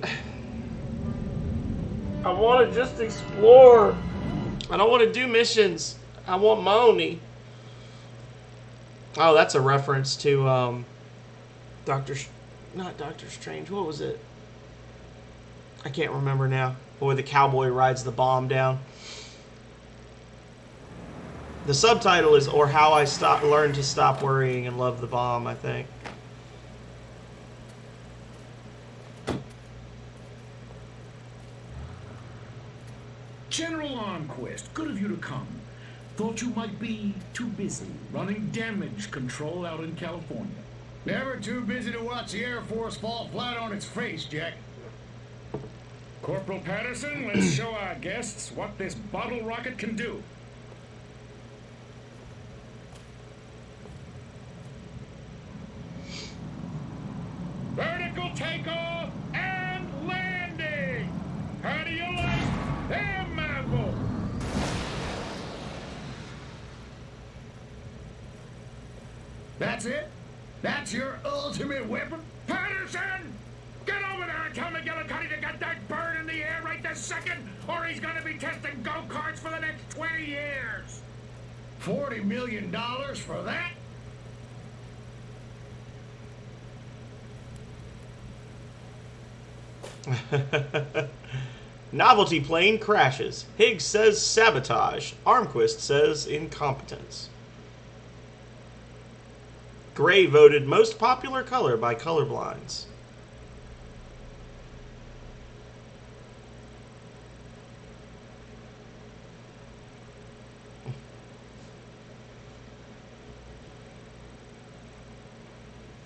I want to just explore. I don't want to do missions. I want Moni. Oh, that's a reference to, not Doctor Strange. What was it? I can't remember now. Boy, the cowboy rides the bomb down. The subtitle is "Or How I Learned to Stop Worrying and Love the Bomb," I think. General Enquist, good of you to come. Thought you might be too busy running damage control out in California. Never too busy to watch the Air Force fall flat on its face, Jack. Corporal Patterson, let's show our guests what this bottle rocket can do. Vertical takeoff and landing! How do you like them apples? That's it? That's your ultimate weapon? Patterson! Get over there and tell McGillicuddy to get that bird in the air right this second, or he's gonna be testing go-karts for the next 20 years! $40 million for that? Novelty plane crashes. Higgs says sabotage. Armquist says incompetence. Gray voted most popular color by colorblinds.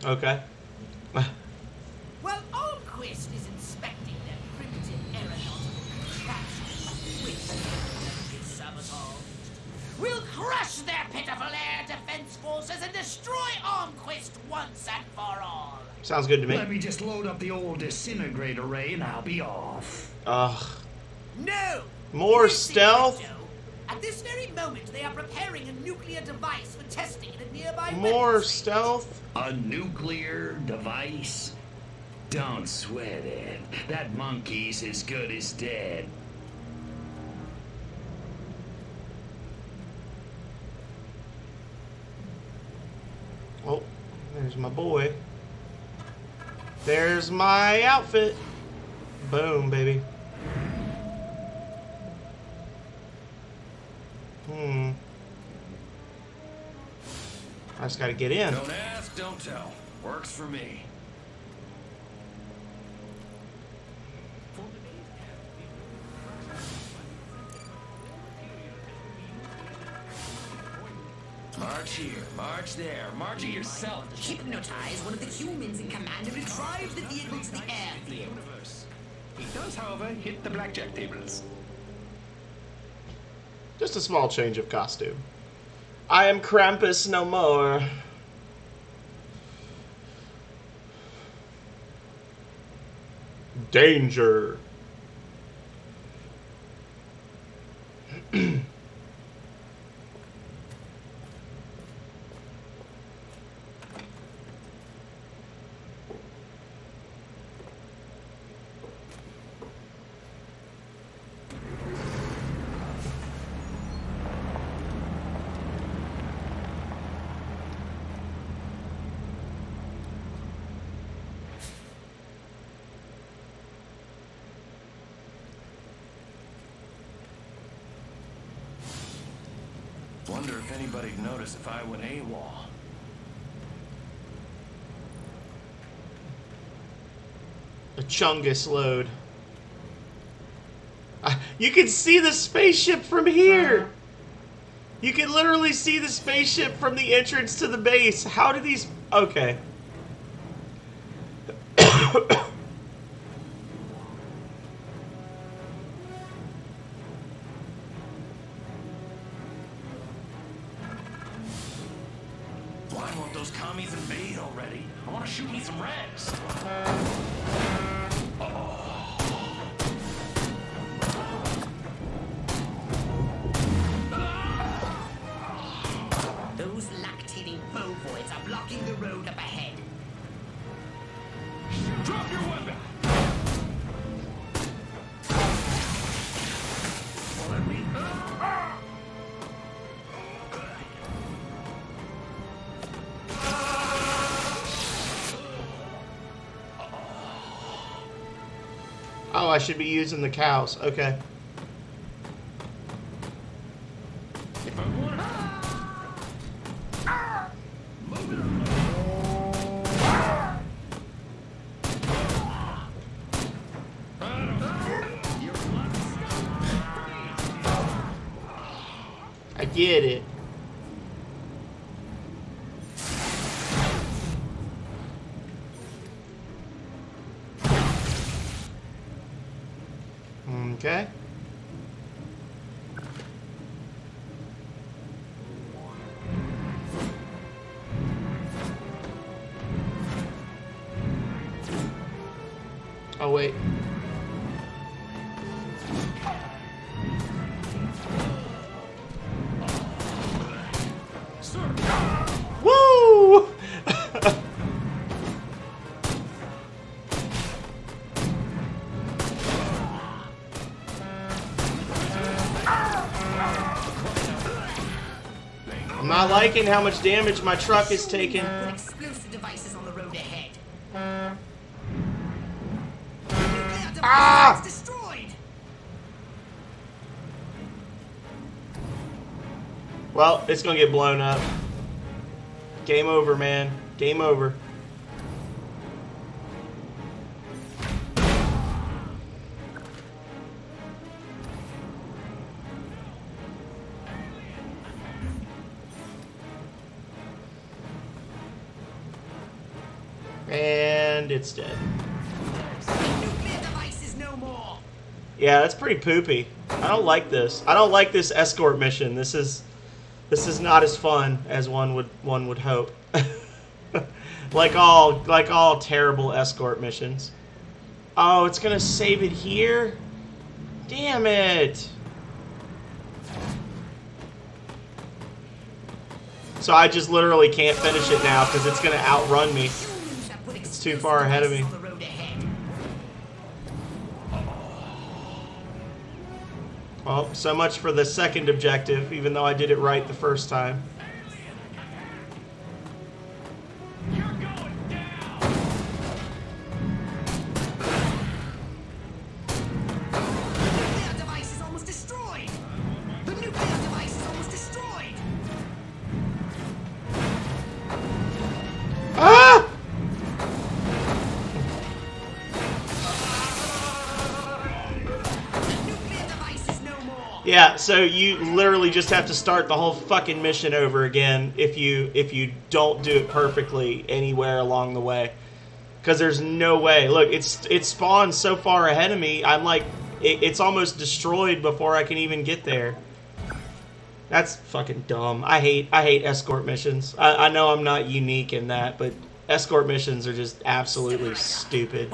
Okay. Well, Almquist is inspecting their primitive aeronautical capsule, which is sabotaged. We'll crush their pitiful air defense forces and destroy Almquist once and for all. Sounds good to me. Let me just load up the old disintegrate array and I'll be off. Ugh. No! More stealth? At this very moment, they are preparing a nuclear device for testing in a nearby More weapons stealth? A nuclear device? Don't sweat it. That monkey's as good as dead. Oh, there's my boy. There's my outfit. Boom, baby. I just gotta get in. Don't ask, don't tell. Works for me. March here, march there, march it yourself. Hypnotize one of the humans in command and retrieve the vehicle to the airfield. He does, however, hit the blackjack tables. Just a small change of costume. I am Krampus no more. Danger. Wonder if anybody'd notice if I went AWOL. A Chungus load. You can see the spaceship from here. You can literally see the spaceship from the entrance to the base. How do these... Okay. Why won't those commies invade already? I want to shoot me some reds. Those lactating bovoids are blocking the road up ahead. Drop your weapon! Oh, I should be using the cows. Okay. I get it. Okay. Oh, wait. Woo! I'm not liking how much damage my truck is taking. Put explosive devices on the road ahead. Ah! Destroyed. Well, it's gonna get blown up. Game over, man. Game over. And it's dead. Nuclear devices no more. Yeah, that's pretty poopy. I don't like this. I don't like this escort mission. This is not as fun as one would hope. like all terrible escort missions. Oh, it's gonna save it here? Damn it! So I just literally can't finish it now because it's gonna outrun me. It's too far ahead of me. Well, so much for the second objective, even though I did it right the first time. Yeah, so you literally just have to start the whole fucking mission over again if you don't do it perfectly anywhere along the way. Because there's no way. Look, it spawns so far ahead of me, I'm like, it's almost destroyed before I can even get there. That's fucking dumb. I hate escort missions. I know I'm not unique in that, but escort missions are just absolutely stupid.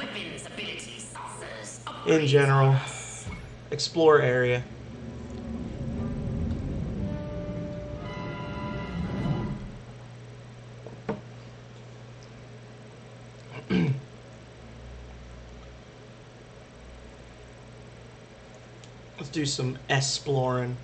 In general. Explore area. Let's do some exploring.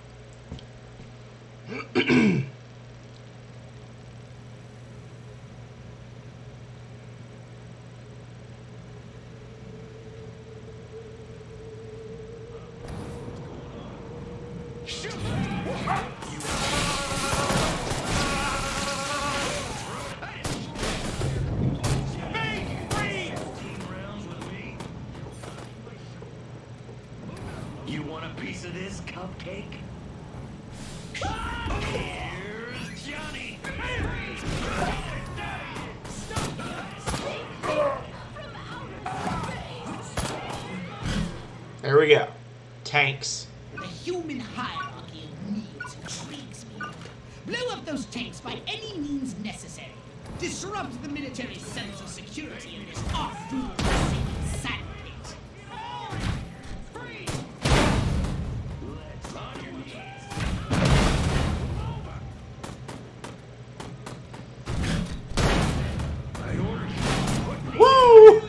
You want a piece of this cupcake? Here's Johnny. There we go. Tanks. The human hierarchy of needs intrigues me. Blow up those tanks by any means necessary. Disrupt the military sense of security in this off-dual sandpit. Woo!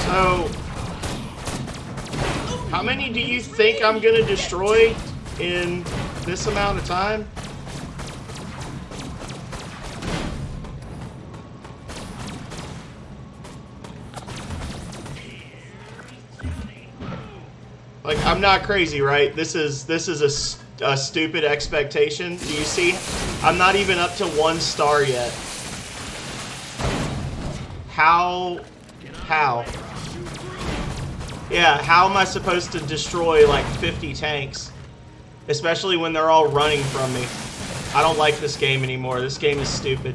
So, how many do you think I'm gonna destroy in this amount of time? Like, I'm not crazy, right? This is a stupid expectation. Do you see? I'm not even up to 1 star yet. How? Yeah, how am I supposed to destroy like 50 tanks? Especially when they're all running from me. I don't like this game anymore. This game is stupid.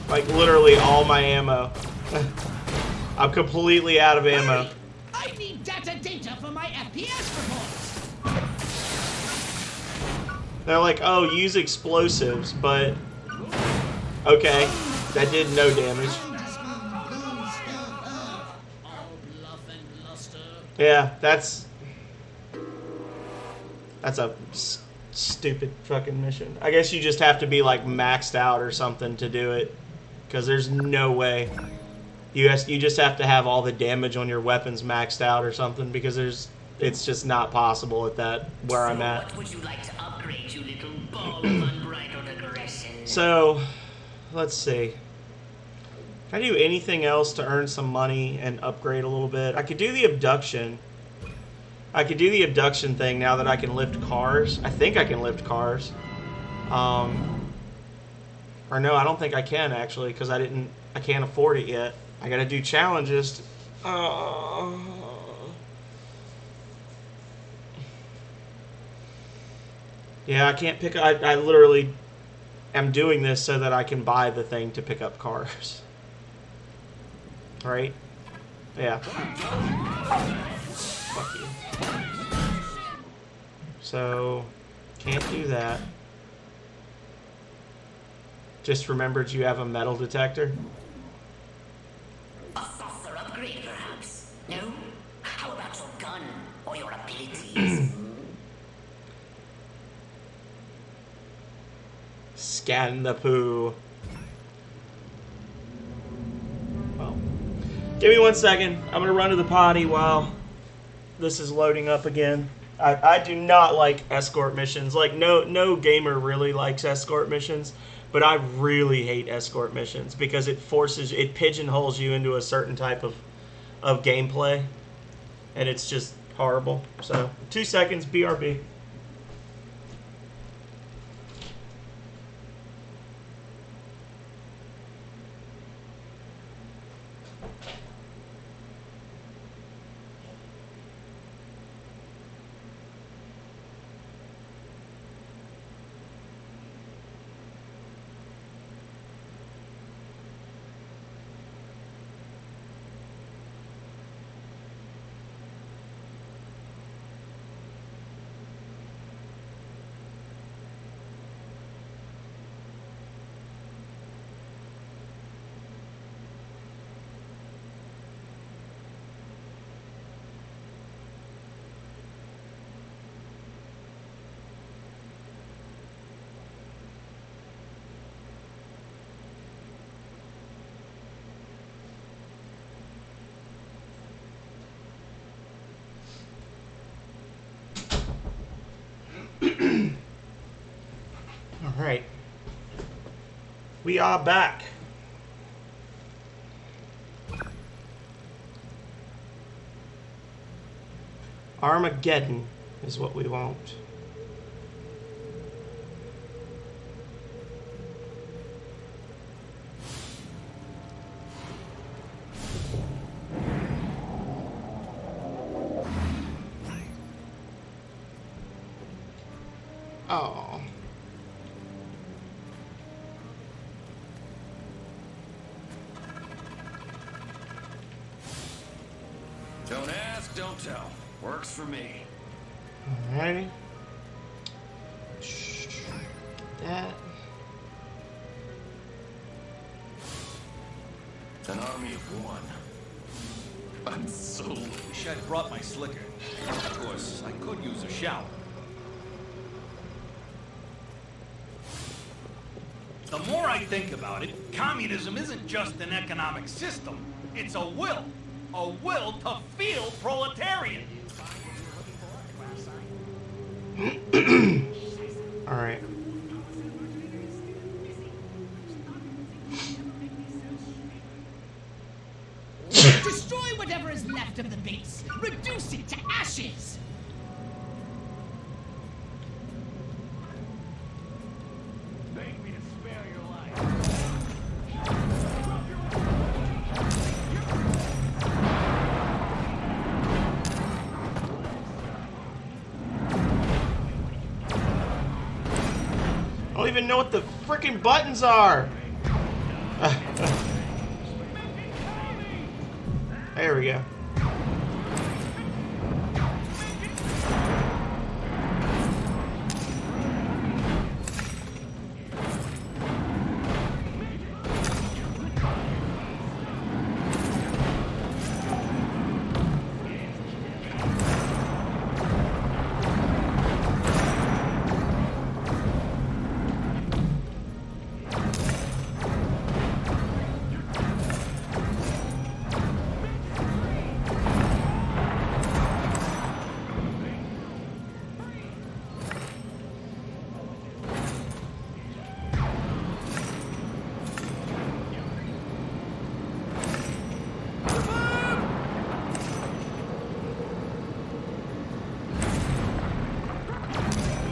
Like literally all my ammo. I'm completely out of ammo. Hurry! I need data for my FPS reports. They're like, oh, use explosives, but okay, that did no damage. Yeah, that's a stupid fucking mission. I guess you just have to be like maxed out or something to do it, because there's no way. You just have to have all the damage on your weapons maxed out or something, because it's just not possible at that where I'm at. What would you like to upgrade, you little ball of unbridled aggression? So, let's see. Can I do anything else to earn some money and upgrade a little bit? I could do the abduction. I could do the abduction thing now that I can lift cars. I think I can lift cars. Or no, I don't think I can actually, because I can't afford it yet. I gotta do challenges. Yeah, I can't pick. I literally am doing this so that I can buy the thing to pick up cars. Right? Yeah. Fuck you. So, can't do that. Just remembered you have a metal detector. A saucer upgrade, perhaps? No? How about your gun or your abilities? Scan the poo. Well, give me 1 second. I'm gonna run to the potty while this is loading up again. I do not like escort missions. Like, no gamer really likes escort missions, but I really hate escort missions because it pigeonholes you into a certain type of gameplay, and it's just horrible. So, 2 seconds, BRB. Alright. We are back. Armageddon is what we want. Oh. Don't ask, don't tell. Works for me. Alrighty. That. An army of one. I'm so... Wish I'd brought my slicker. Of course, I could use a shower. The more I think about it, communism isn't just an economic system. It's a will. A will to feel proletarian. All right. Destroy whatever is left of the base. Reduce it to ashes. Beg me to spare your life. I don't even know what the freaking buttons are. There we go.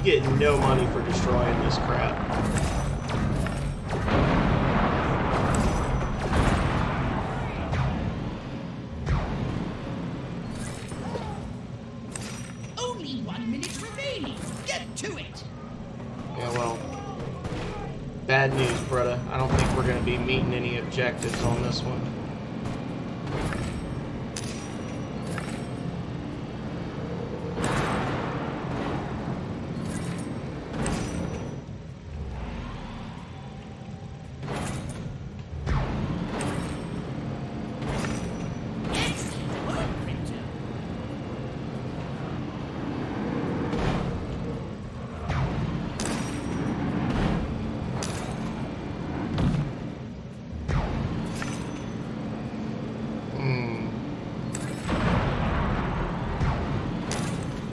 Getting no money for destroying this crap. Only 1 minute remaining. Get to it. Yeah, well, bad news, brother. I don't think we're going to be meeting any objectives on this one.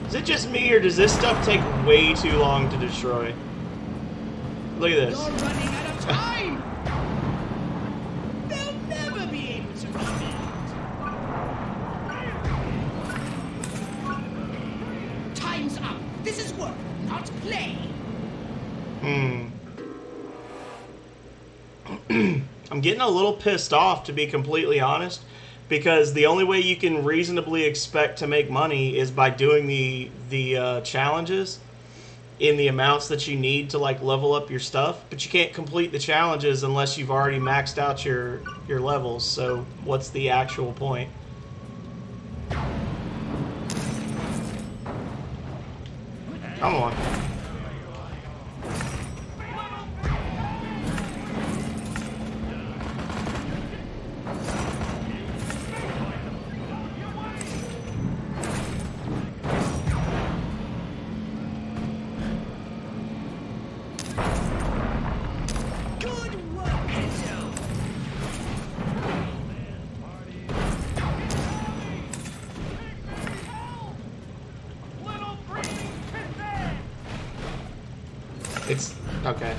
Is it just me, or does this stuff take way too long to destroy? Look at this. You're running out of time. They'll never be able to repeat. Time's up. This is work, not play. I'm getting a little pissed off, to be completely honest, because the only way you can reasonably expect to make money is by doing the challenges in the amounts that you need to like level up your stuff. But you can't complete the challenges unless you've already maxed out your levels. So what's the actual point? Come on. It's okay.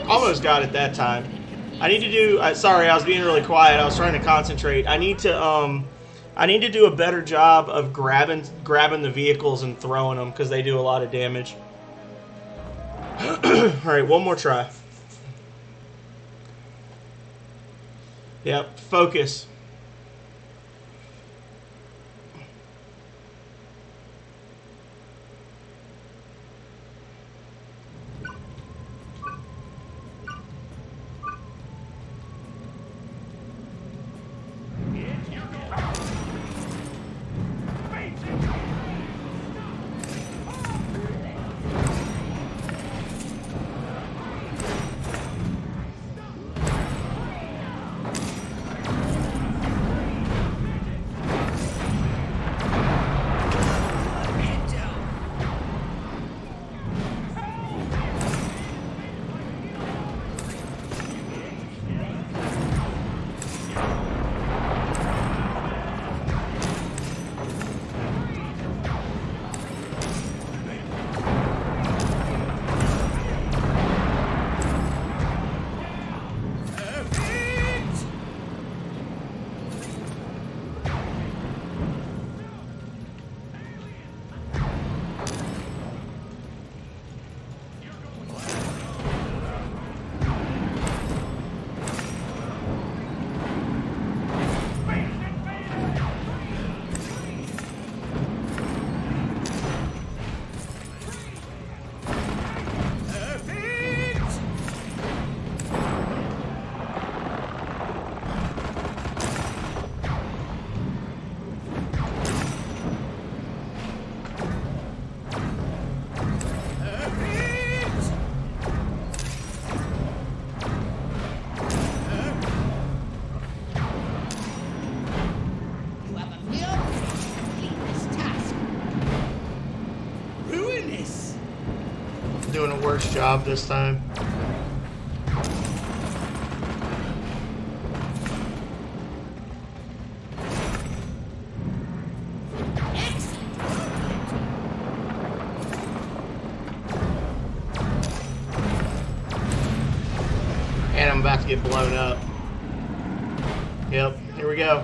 Almost got it that time. I need to do. Sorry, I was being really quiet. I was trying to concentrate. I need to do a better job of grabbing the vehicles and throwing them because they do a lot of damage. All right, one more try. Yep, focus. Doing a worse job this time. And I'm about to get blown up. Yep, here we go.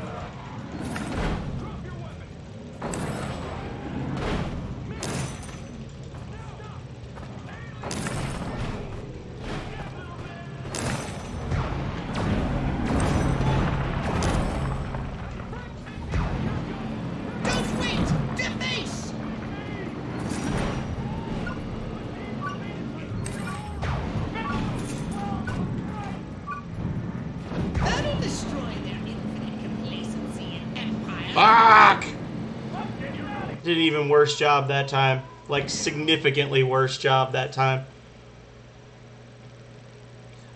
Fuck! Did an even worse job that time. Like, significantly worse job that time.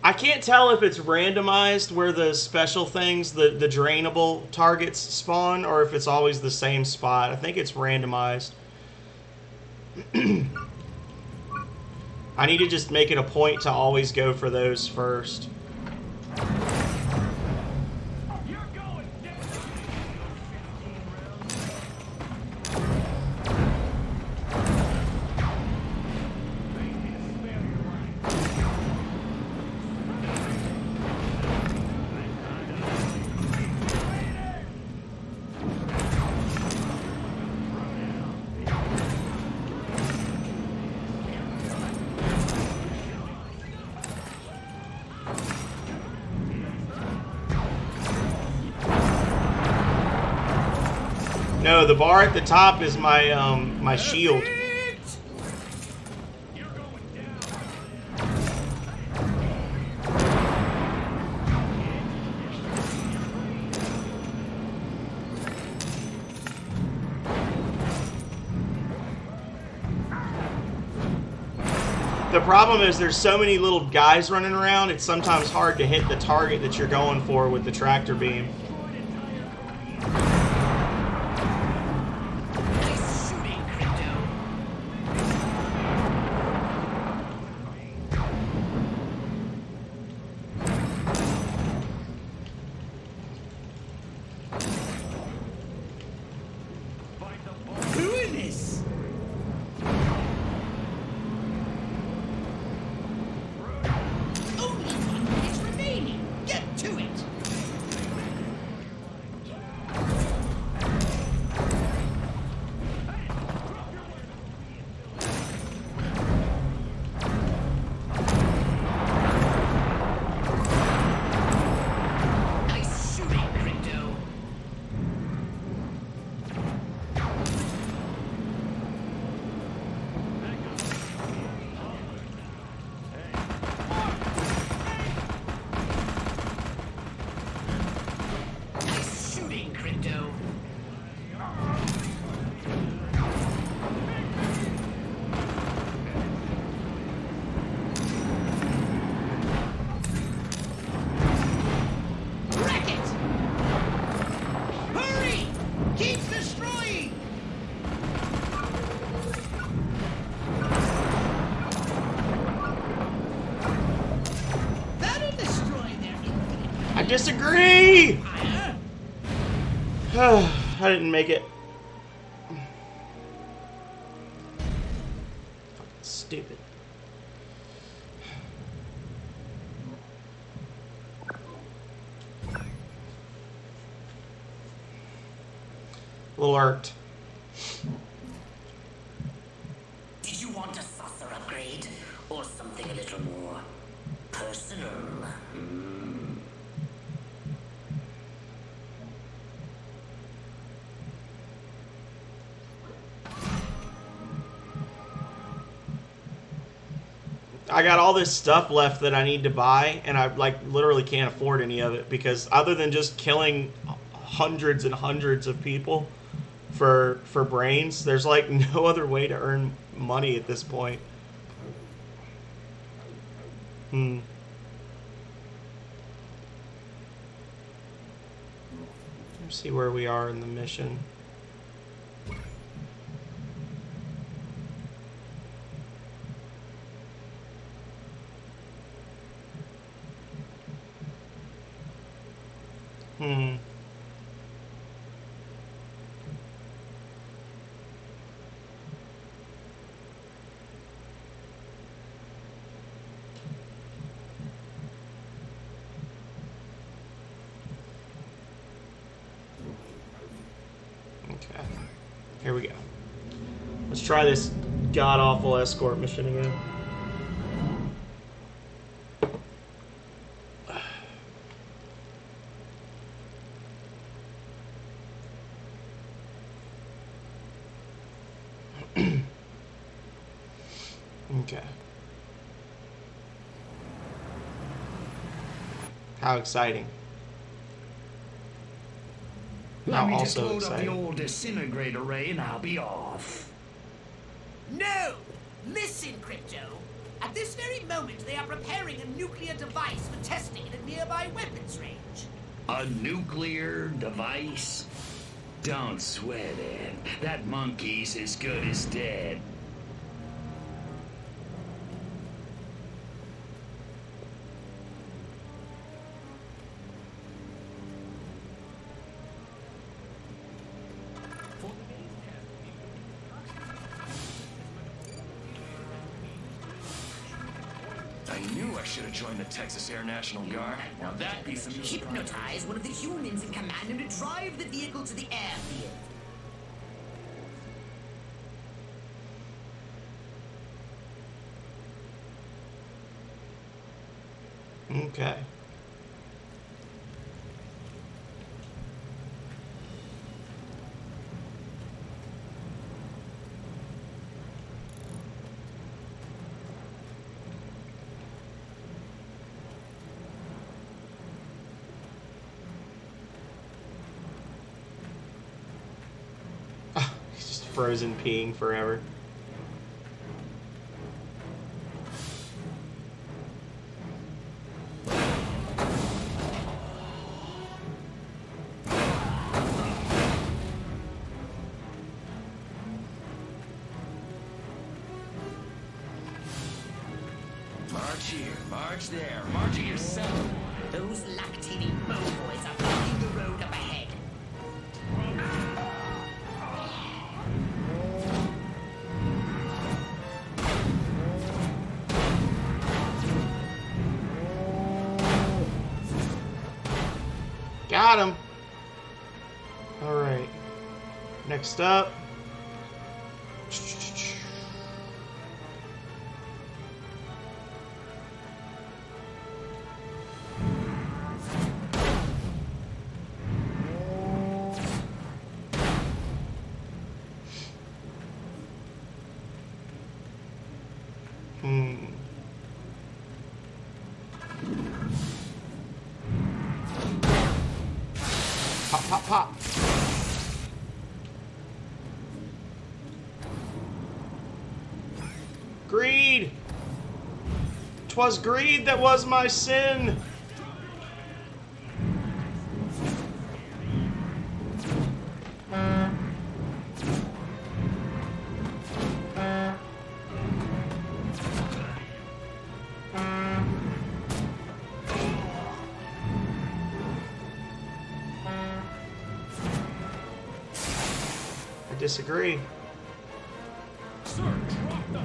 I can't tell if it's randomized where the special things, the drainable targets spawn, or if it's always the same spot. I think it's randomized. I need to just make it a point to always go for those first. No, the bar at the top is my my shield. The problem is there's so many little guys running around, it's sometimes hard to hit the target that you're going for with the tractor beam. disagree! I didn't make it. Fucking stupid. Alert. Did you want a saucer upgrade? Or something a little more personal? I got all this stuff left that I need to buy, and I like literally can't afford any of it because other than just killing hundreds and hundreds of people for brains, there's like no other way to earn money at this point. Let's see where we are in the mission. Okay, here we go. Let's try this god-awful escort mission again. Okay. How exciting. Let me How just also load up the exciting. old disintegrator ray and I'll be off. No! Listen, Crypto. At this very moment, they are preparing a nuclear device for testing at a nearby weapons range. A nuclear device? Don't sweat it. That monkey's as good as dead. I knew I should have joined the Texas Air National Guard. Now that'd be some... Hypnotize one of the humans in command and to drive the vehicle to the airfield. Okay. He's just frozen peeing forever. March here, march there, march it yourself. Those lactating boys are blocking the road up ahead. Got him. All right. Next up. Pop, pop, pop. Greed. 'Twas greed that was my sin. disagree. Sir, drop the...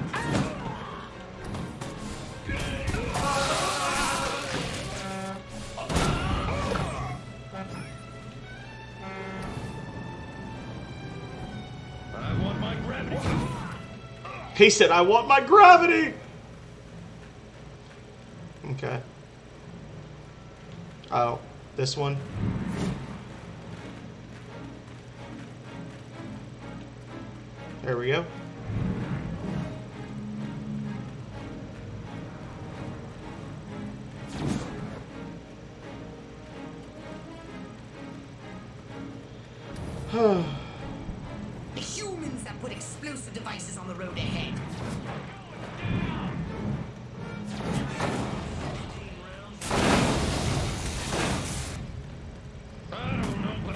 I want my gravity. He said, I want my gravity! Okay. Oh, this one? There we go. The humans that put explosive devices on the road ahead. I don't know, but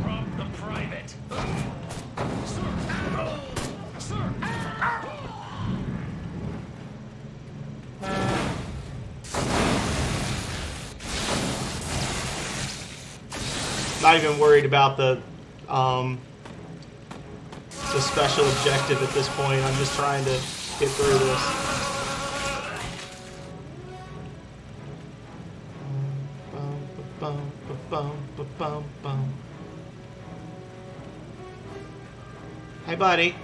drop the private. Sir! Sir! Not even worried about the special objective at this point. I'm just trying to get through this. Hey, buddy.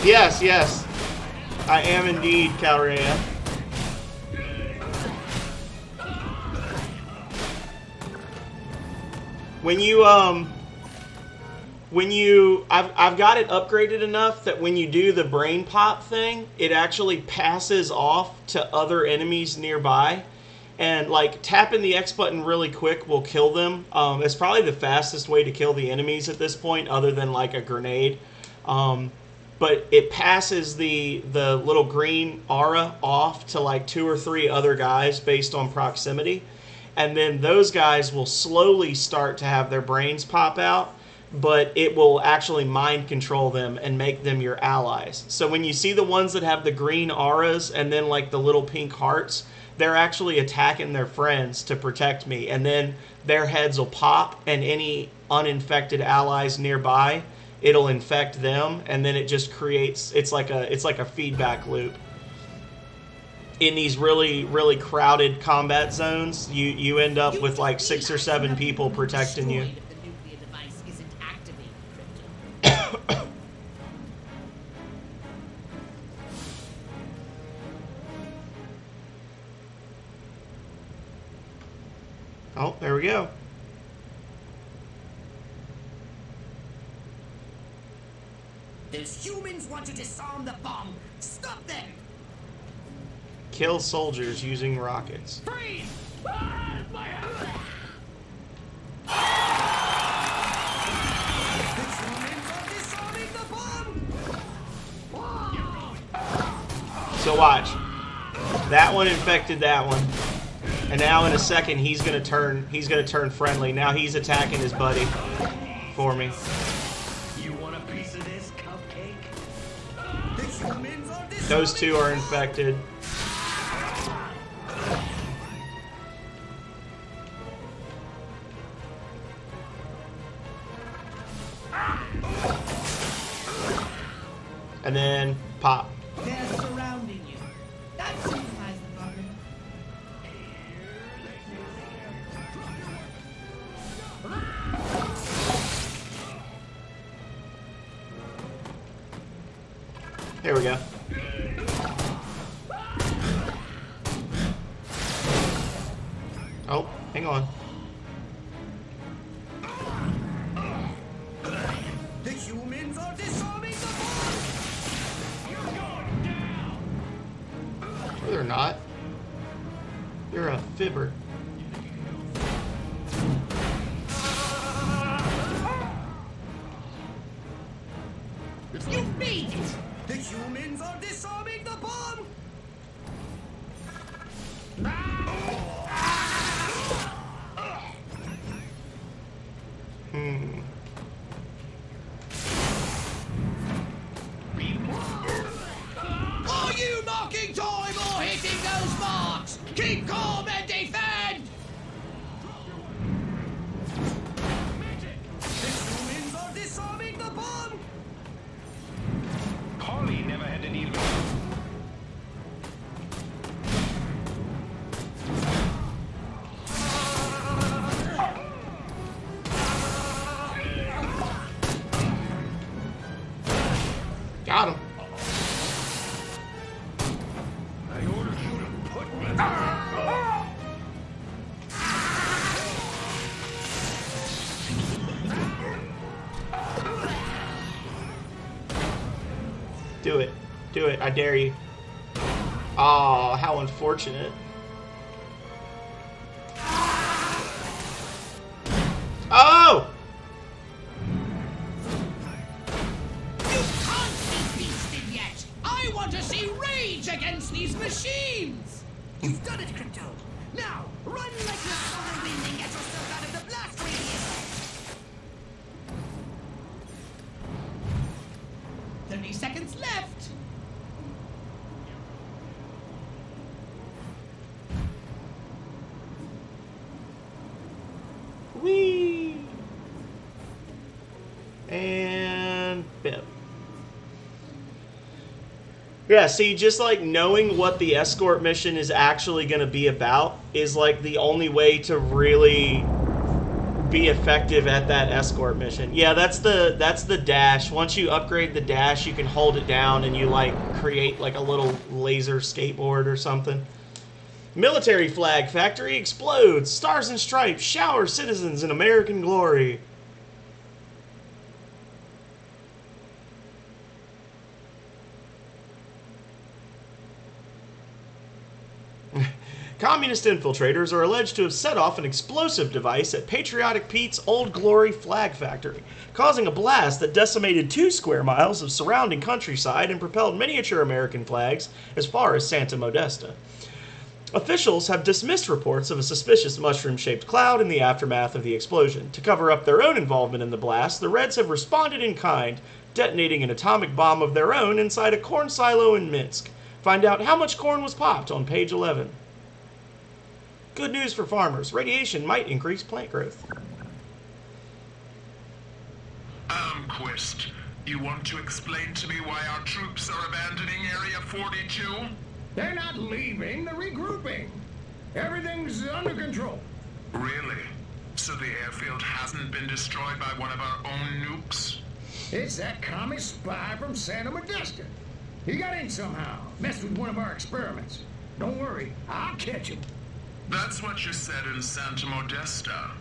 Yes, yes. I am indeed, Calrea. I've got it upgraded enough that when you do the brain pop thing, it actually passes off to other enemies nearby. And like tapping the X button really quick will kill them. It's probably the fastest way to kill the enemies at this point, other than like a grenade. But it passes the little green aura off to like 2 or 3 other guys based on proximity. And then those guys will slowly start to have their brains pop out, but it will actually mind control them and make them your allies. So when you see the ones that have the green auras and then like the little pink hearts, they're actually attacking their friends to protect me. And then their heads will pop, and any uninfected allies nearby, it'll infect them, and then it just creates, it's like a feedback loop. In these really, really crowded combat zones, you end up with like 6 or 7 people protecting you. Oh, there we go. Those humans want to disarm the bomb. Stop them! Kill soldiers using rockets. Freeze! So watch. That one infected that one. And now in a second he's gonna turn friendly. Now he's attacking his buddy for me. You want a piece of this, cupcake? Those two are infected. And then pop. They're surrounding you. That signifies the bargain. There we go. Oh, hang on. The humans are disarming the bomb! You're going down! No, they're not. You're a fibber. You've made it! The humans are disarming the bomb! Are you marking time or hitting those marks? Keep calm and defend! The humans are disarming the bomb! Polly never had to deal with Got him. I ordered you to put me Do it. Do it. I dare you. Oh, how unfortunate. Oh! You can't be beasted yet! I want to see rage against these machines! You've done it, Crypto! Now, run like the solar wind and get yourself out of the blast radius! 30 seconds left! Whee! And bip. Yeah, see, just like knowing what the escort mission is actually going to be about is like the only way to really be effective at that escort mission. Yeah, that's the dash. Once you upgrade the dash, you can hold it down and you like create like a little laser skateboard or something. Military flag factory explodes. Stars and stripes shower citizens in American glory. Communist infiltrators are alleged to have set off an explosive device at Patriotic Pete's Old Glory flag factory, causing a blast that decimated 2 square miles of surrounding countryside and propelled miniature American flags as far as Santa Modesta. Officials have dismissed reports of a suspicious mushroom-shaped cloud in the aftermath of the explosion. To cover up their own involvement in the blast, the Reds have responded in kind, detonating an atomic bomb of their own inside a corn silo in Minsk. Find out how much corn was popped on page 11. Good news for farmers. Radiation might increase plant growth. Quest, you want to explain to me why our troops are abandoning Area 42? They're not leaving, they're regrouping. Everything's under control. Really? So the airfield hasn't been destroyed by one of our own nukes? It's that commie spy from Santa Modesta. He got in somehow, messed with one of our experiments. Don't worry, I'll catch him. That's what you said in Santa Modesta.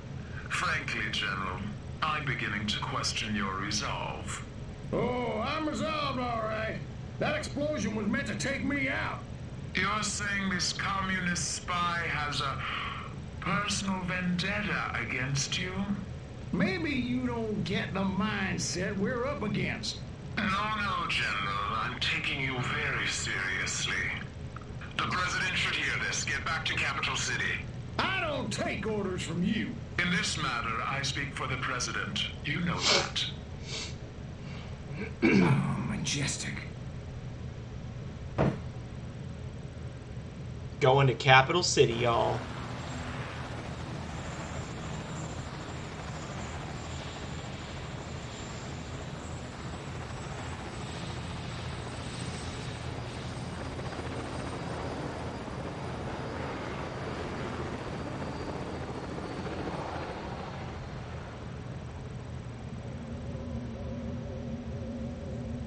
Frankly, General, I'm beginning to question your resolve. Oh, I'm resolved, all right. That explosion was meant to take me out. You're saying this communist spy has a personal vendetta against you? Maybe you don't get the mindset we're up against. No, General. I'm taking you very seriously. The President should hear this. Get back to Capital City. I don't take orders from you. In this matter, I speak for the President. You know that. Oh, majestic. Going to Capital City, y'all.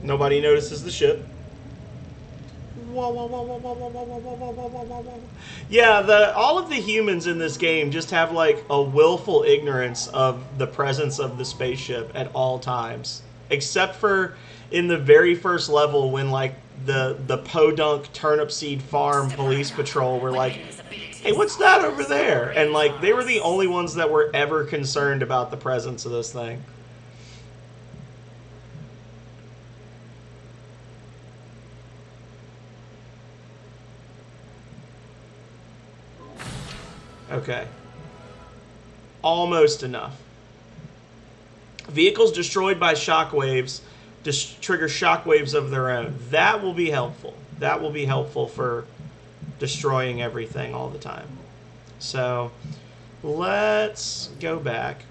Nobody notices the ship. Yeah, all of the humans in this game just have like a willful ignorance of the presence of the spaceship at all times, except for in the very first level when like the podunk turnip seed farm police patrol were like, "Hey, what's that over there?" And like they were the only ones that were ever concerned about the presence of this thing. Okay. Almost enough. Vehicles destroyed by shockwaves trigger shockwaves of their own. That will be helpful. That will be helpful for destroying everything all the time. So, let's go back.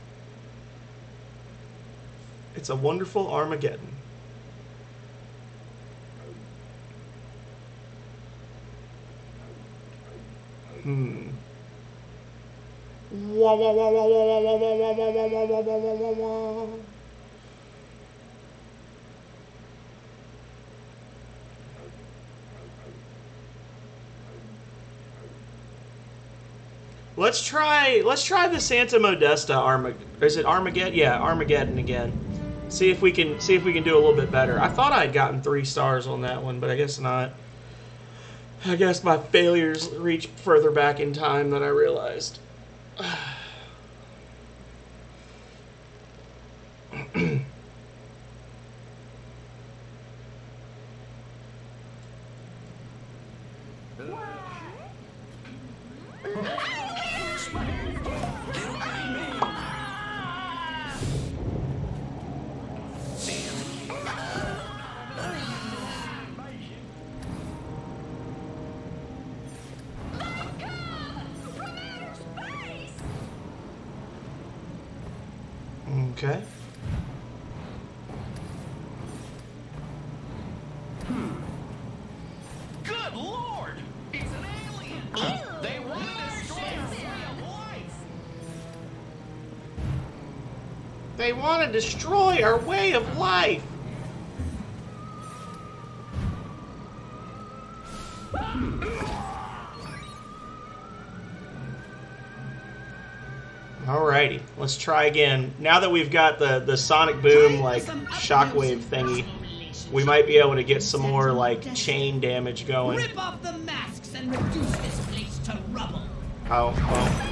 It's a wonderful Armageddon. Let's try the Santa Modesta is it Armageddon? Yeah, Armageddon again. See if we can do a little bit better. I thought I'd gotten 3 stars on that one, but I guess not. I guess my failures reach further back in time than I realized. Okay. Good Lord! It's an alien! They want to destroy our way of life! They want to destroy our way of life! Alrighty, let's try again. Now that we've got the sonic boom, like, shockwave thingy, we might be able to get some more, like, chain damage going. Rip off the masks and reduce this place to rubble. Oh, well.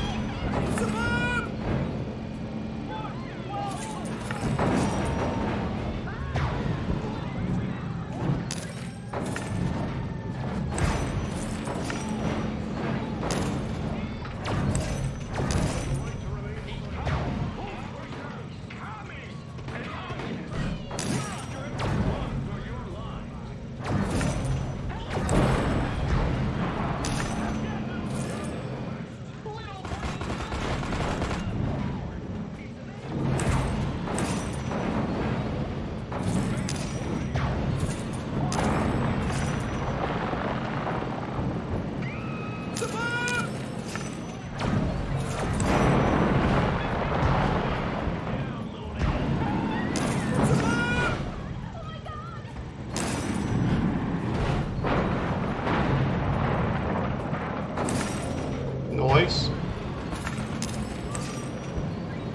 Noise.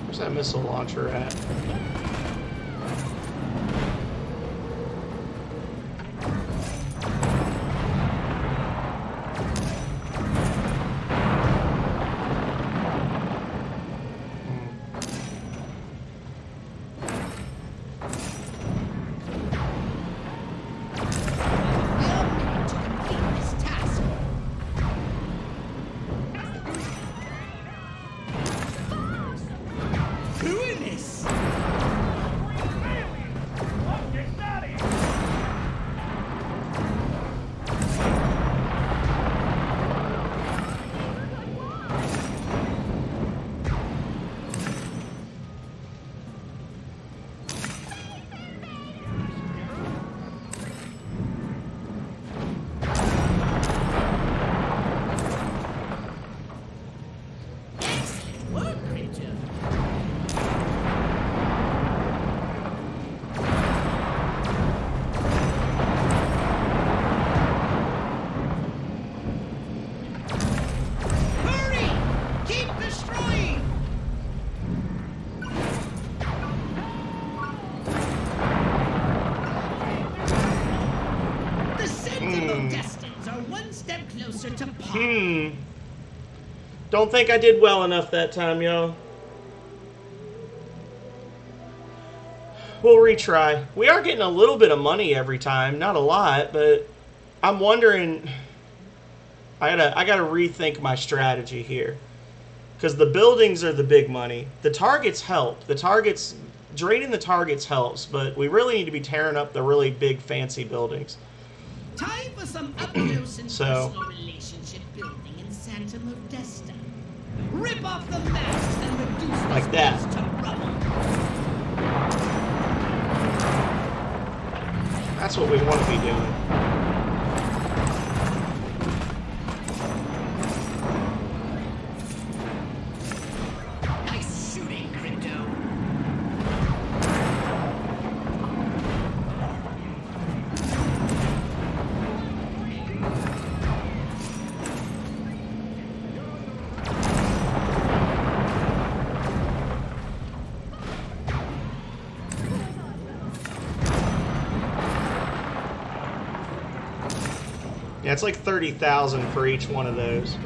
Where's that missile launcher at? Don't think I did well enough that time, y'all. We'll retry. We are getting a little bit of money every time. Not a lot, but I'm wondering... I gotta rethink my strategy here. Because the buildings are the big money. The targets help. The targets... Draining the targets helps, but we really need to be tearing up the really big, fancy buildings. Time for some up-close and personal relationship building in Santa Modesta. Rip off the masks and reduce this like that. place to rubble. That's what we want to be doing. Nice shooting, Crypto. Yeah, it's like 30,000 for each one of those.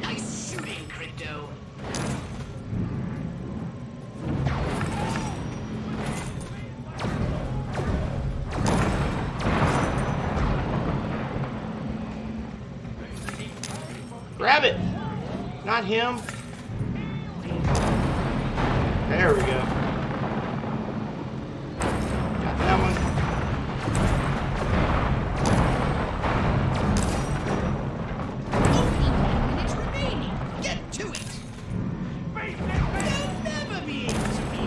Nice shooting, Crypto. Grab it! Not him. There we go. Got that one. Only 1 minute remaining. Get to it. They'll never be able to be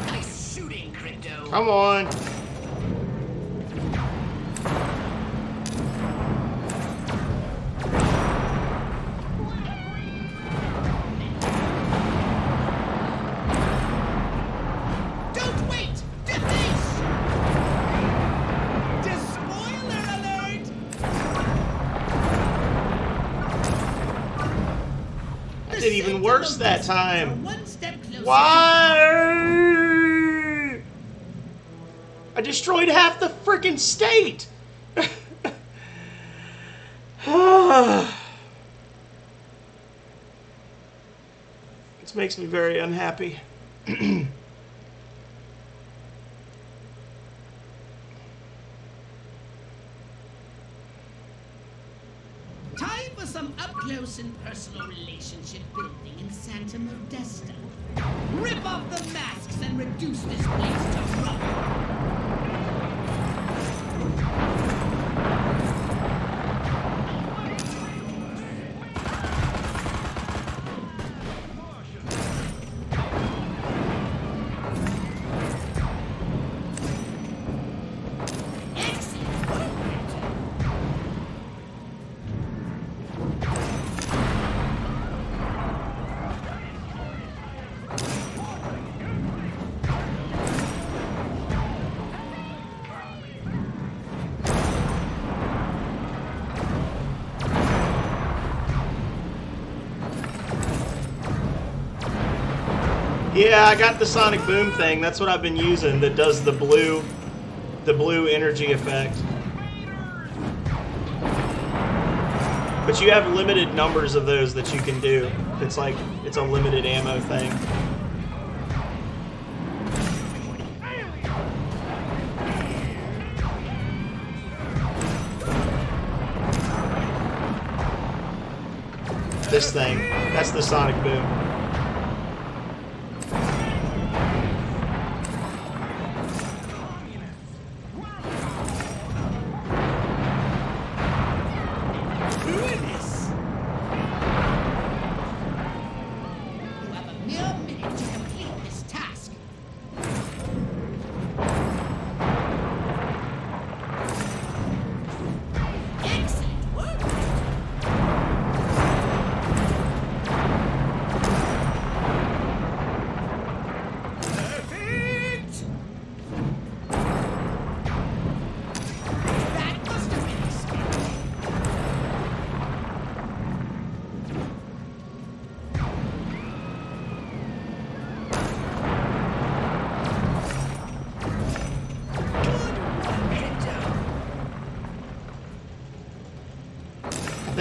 Nice shooting, Crypto. Come on. Don't wait! Deface! Despoiler alert! I did even worse that time. One step closer. Why? I destroyed half the freaking state. This makes me very unhappy. Time for some up-close and personal relationship building in Santa Modesta. Rip off the masks and reduce this place to rubble. Excellent work, Crypto. Yeah, I got the sonic boom thing. That's what I've been using that does the blue energy effect. But you have limited numbers of those that you can do. It's like, it's a limited ammo thing. This thing, that's the sonic boom.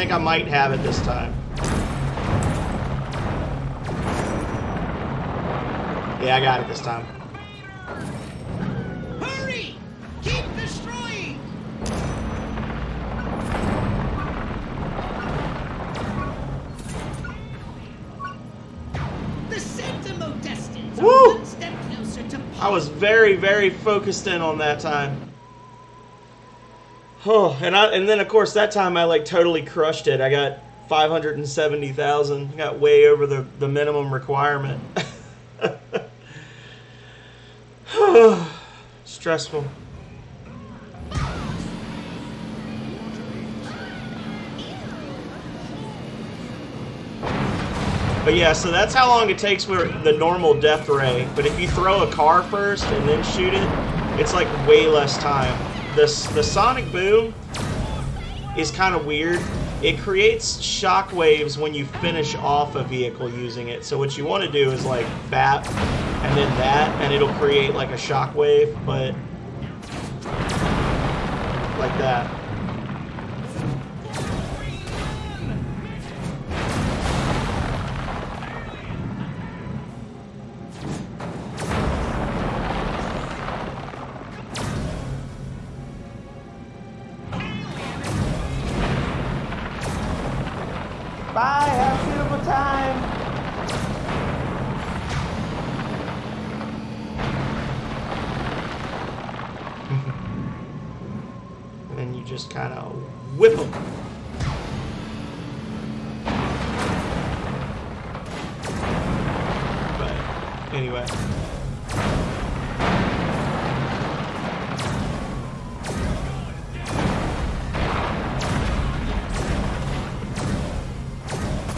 think I might have it this time. Yeah, I got it this time. Hurry! Keep destroying! The Centimodestins are Woo! one step closer to I was very, very focused in on that time. Oh, and then of course that time I like totally crushed it. I got 570,000. Got way over the minimum requirement. Stressful. But yeah, so that's how long it takes for the normal death ray. But if you throw a car first and then shoot it, it's like way less time. The sonic boom is kind of weird. It creates shock waves when you finish off a vehicle using it. So what you want to do is like BAP and then that, and it'll create like a shock wave, but like that. Bye, have a beautiful time. And then you just kind of whip them. But anyway.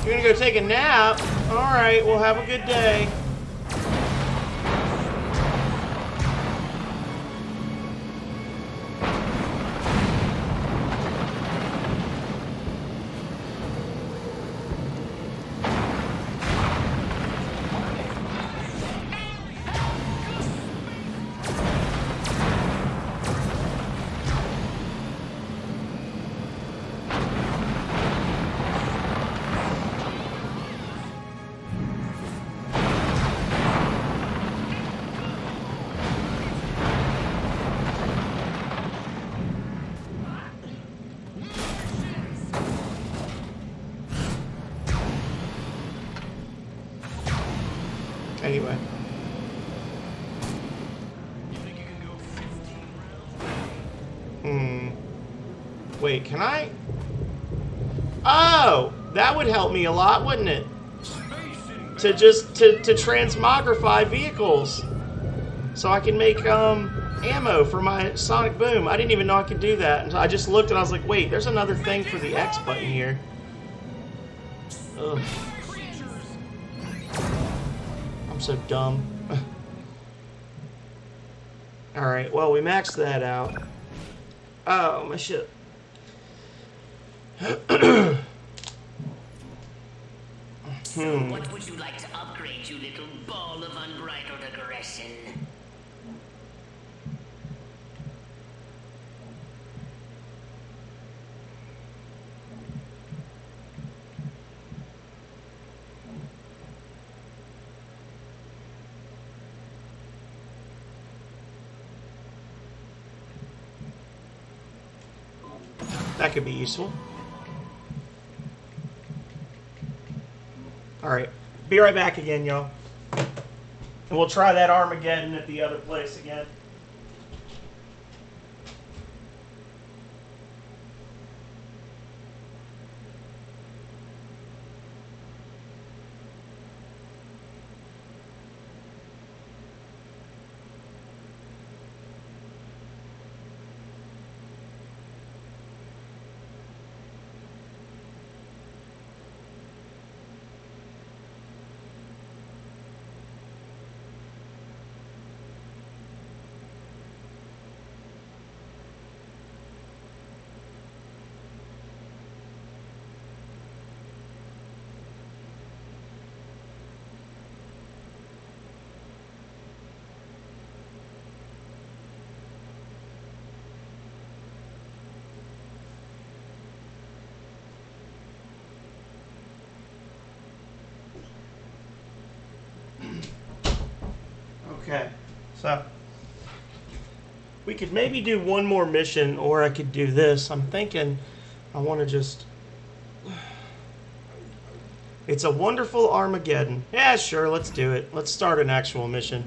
You're gonna go take a nap? Alright, well have a good day. Anyway. Wait, can I? Oh! That would help me a lot, wouldn't it? To just, to transmogrify vehicles. So I can make, ammo for my sonic boom. I didn't even know I could do that. And I just looked and I was like, wait, there's another thing for the X button here. Ugh. I'm so dumb. Alright, well, we maxed that out. Oh, my shit. So what would you like to upgrade, you little ball of unbridled aggression? That could be useful. Alright, be right back again, y'all. And we'll try that Armageddon at the other place again. Okay, so we could maybe do one more mission, or I could do this. I'm thinking I want to just... It's a wonderful Armageddon. Yeah, sure, let's do it. Let's start an actual mission.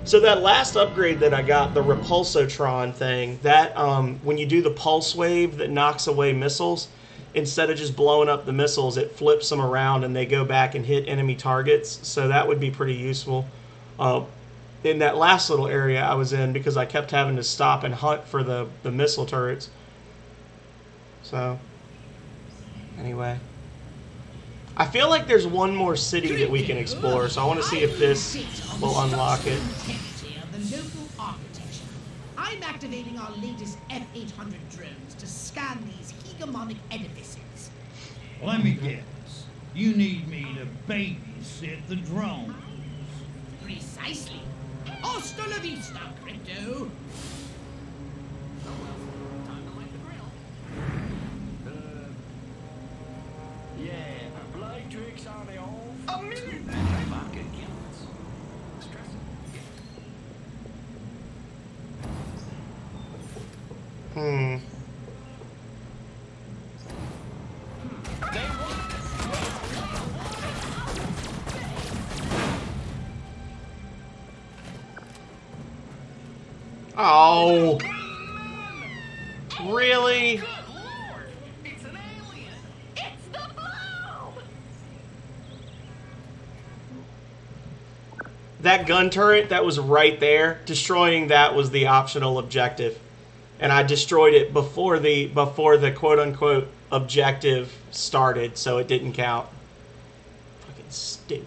So that last upgrade that I got, the Repulsotron thing, that when you do the pulse wave that knocks away missiles, instead of just blowing up the missiles, it flips them around and they go back and hit enemy targets. So that would be pretty useful. In that last little area I was in, because I kept having to stop and hunt for the missile turrets. So, anyway. I feel like there's one more city that we can explore, so I want to see if this will unlock it. The local architecture. I'm activating our latest F-800 drones to scan these hegemonic edifices. Let me guess. You need me to babysit the drones. Precisely. Hasta la vista, Crypto. Yeah, blade tricks on the off. Oh. Really? That gun turret that was right there, destroying that was the optional objective. And I destroyed it before the quote-unquote objective started, so it didn't count. Fucking stupid.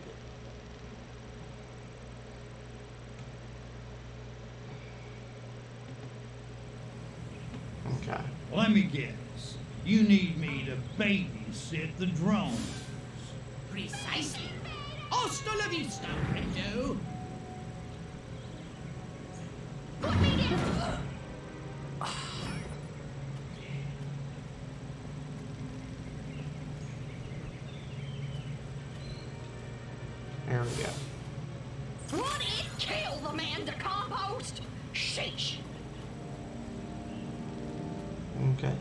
Okay. Let me guess. You need me to babysit the drones. Precisely. Hasta la vista, Crypto. There we go. Would it kill the man to compost? Sheesh. Okay.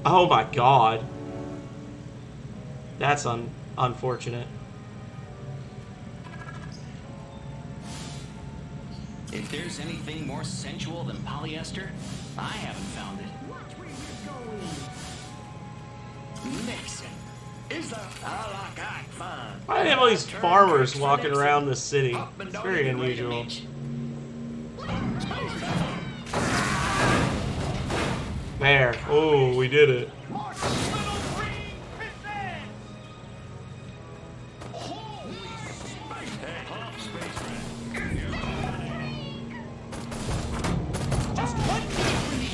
Oh my god. That's unfortunate. If there's anything more sensual than polyester, I haven't found it. Watch where you're going. Nixon. Is the I like act fun. Why do they have all these farmers walking around the city? It's very unusual. There. Oh, we did it. Just 1 minute remaining.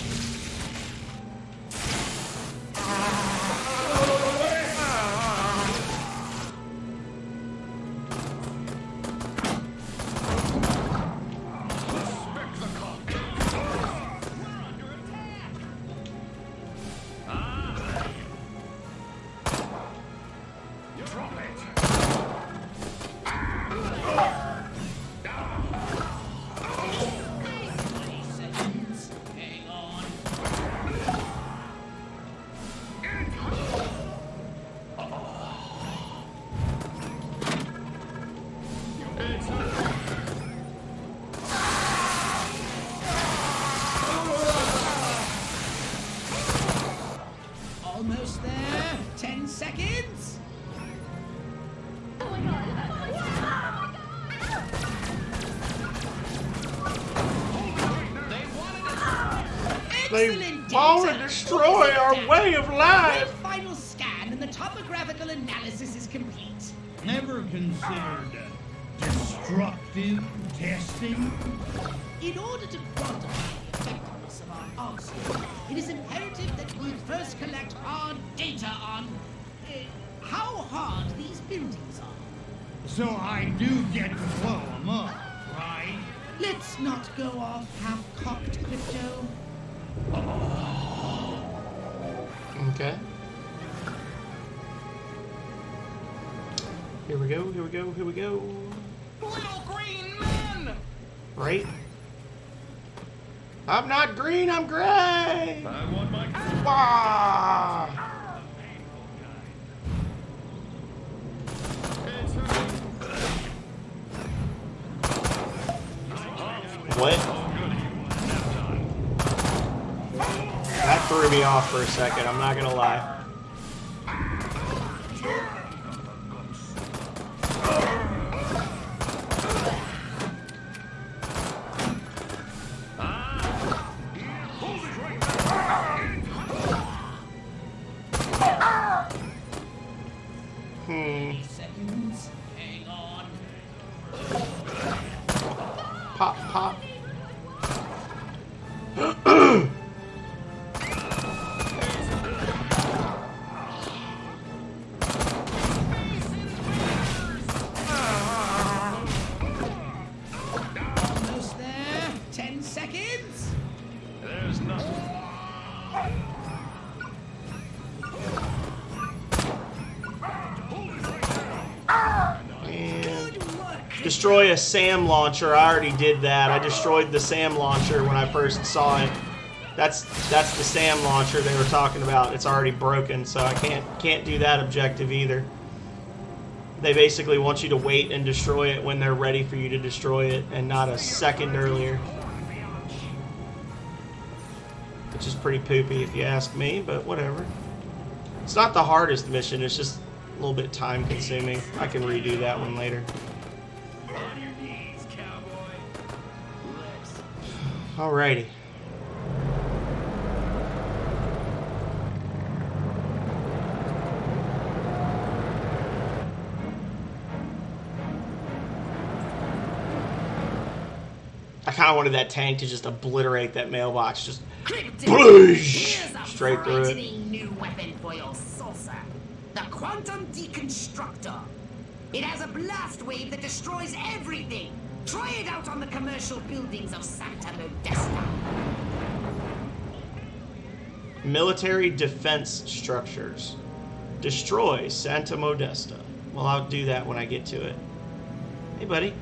Almost there. 10 seconds. They Excellent want to data. destroy our way of Your life. final scan and the topographical analysis is complete. Never considered destructive testing? In order to quantify the effectiveness of our arsenal, it is imperative that we first collect hard data on how hard these buildings are. So I do get to blow them up, right? Let's not go off half-cocked, Crypto. Okay. Here we go, here we go, here we go. Little green men! Right? I'm not green, I'm gray! I want my... Wah! What? That threw me off for a second, I'm not gonna lie. Seconds. Hang on. Pop, pop. Almost there. 10 seconds. There's nothing. Destroy a SAM launcher. I already did that. I destroyed the SAM launcher when I first saw it. That's the SAM launcher they were talking about. It's already broken, so I can't do that objective either. They basically want you to wait and destroy it when they're ready for you to destroy it, and not a second earlier. Which is pretty poopy if you ask me, but whatever. It's not the hardest mission, it's just a little bit time consuming. I can redo that one later. On your knees, cowboy. Alrighty. I kind of wanted that tank to just obliterate that mailbox, just boosh, straight through it. New weapon for your saucer, the Quantum Deconstructor. It has a blast wave that destroys everything. Try it out on the commercial buildings of Santa Modesta. Military defense structures. Destroy Santa Modesta. Well, I'll do that when I get to it. Hey, buddy.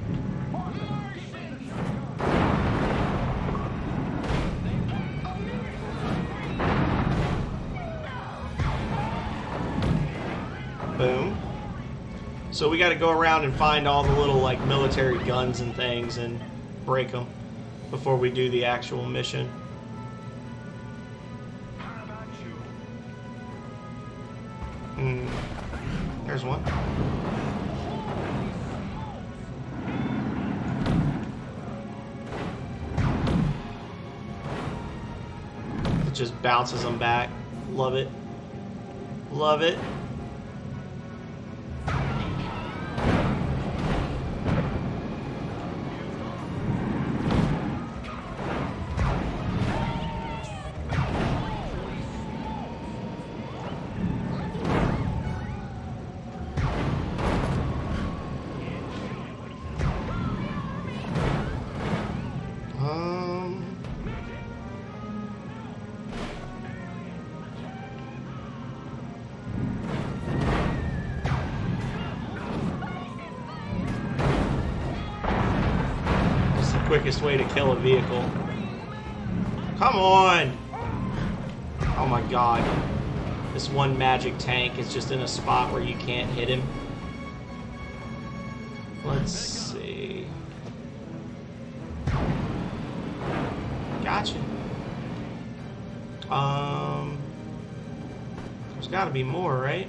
Boom. So we got to go around and find all the little like military guns and things and break them before we do the actual mission. There's one. It just bounces them back. Love it. Love it. Quickest way to kill a vehicle. Come on! Oh my god. This one magic tank is just in a spot where you can't hit him. Let's see. Gotcha. There's gotta be more, right?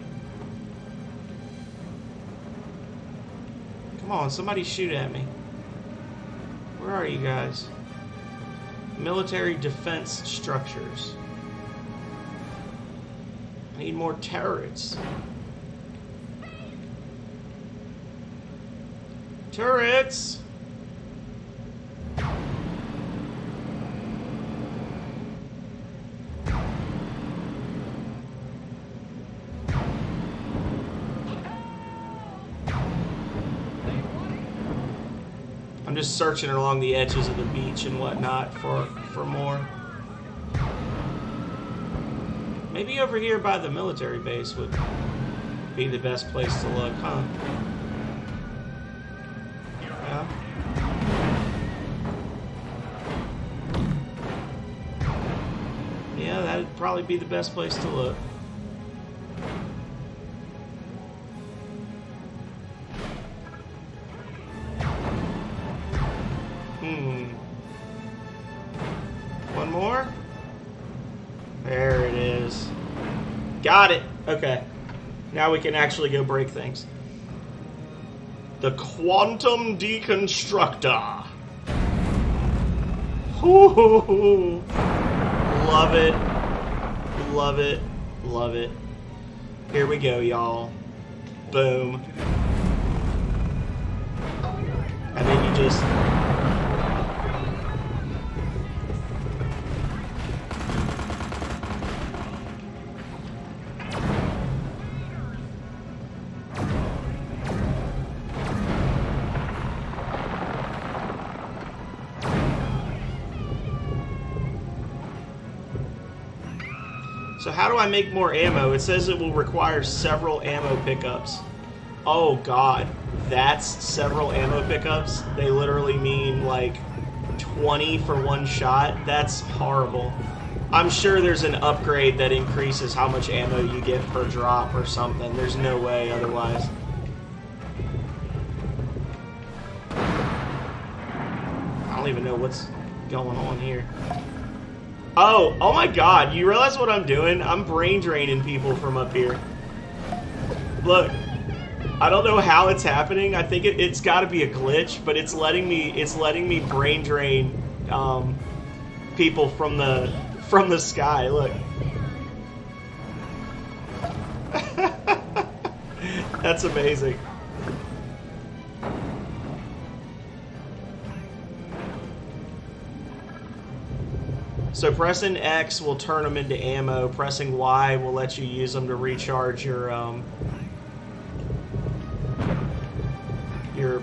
Come on, somebody shoot at me. Where are you guys? Military defense structures. I need more turrets. Turrets! I'm just searching along the edges of the beach and whatnot for more. Maybe over here by the military base would be the best place to look, huh? probably be the best place to look. One more? There it is. Got it. Okay. Now we can actually go break things. The Quantum Deconstructor. Ooh. Love it. Love it. Love it. Here we go, y'all. Boom. And then you just... So how do I make more ammo? It says it will require several ammo pickups. Oh god, that's several ammo pickups? They literally mean like 20 for one shot? That's horrible. I'm sure there's an upgrade that increases how much ammo you get per drop or something. There's no way otherwise. I don't even know what's going on here. Oh my god, you realize what I'm doing? I'm brain draining people from up here. Look, I don't know how it's happening. I think it's got to be a glitch, but it's letting me brain drain people from the sky. Look. That's amazing. So pressing X will turn them into ammo. Pressing Y will let you use them to recharge your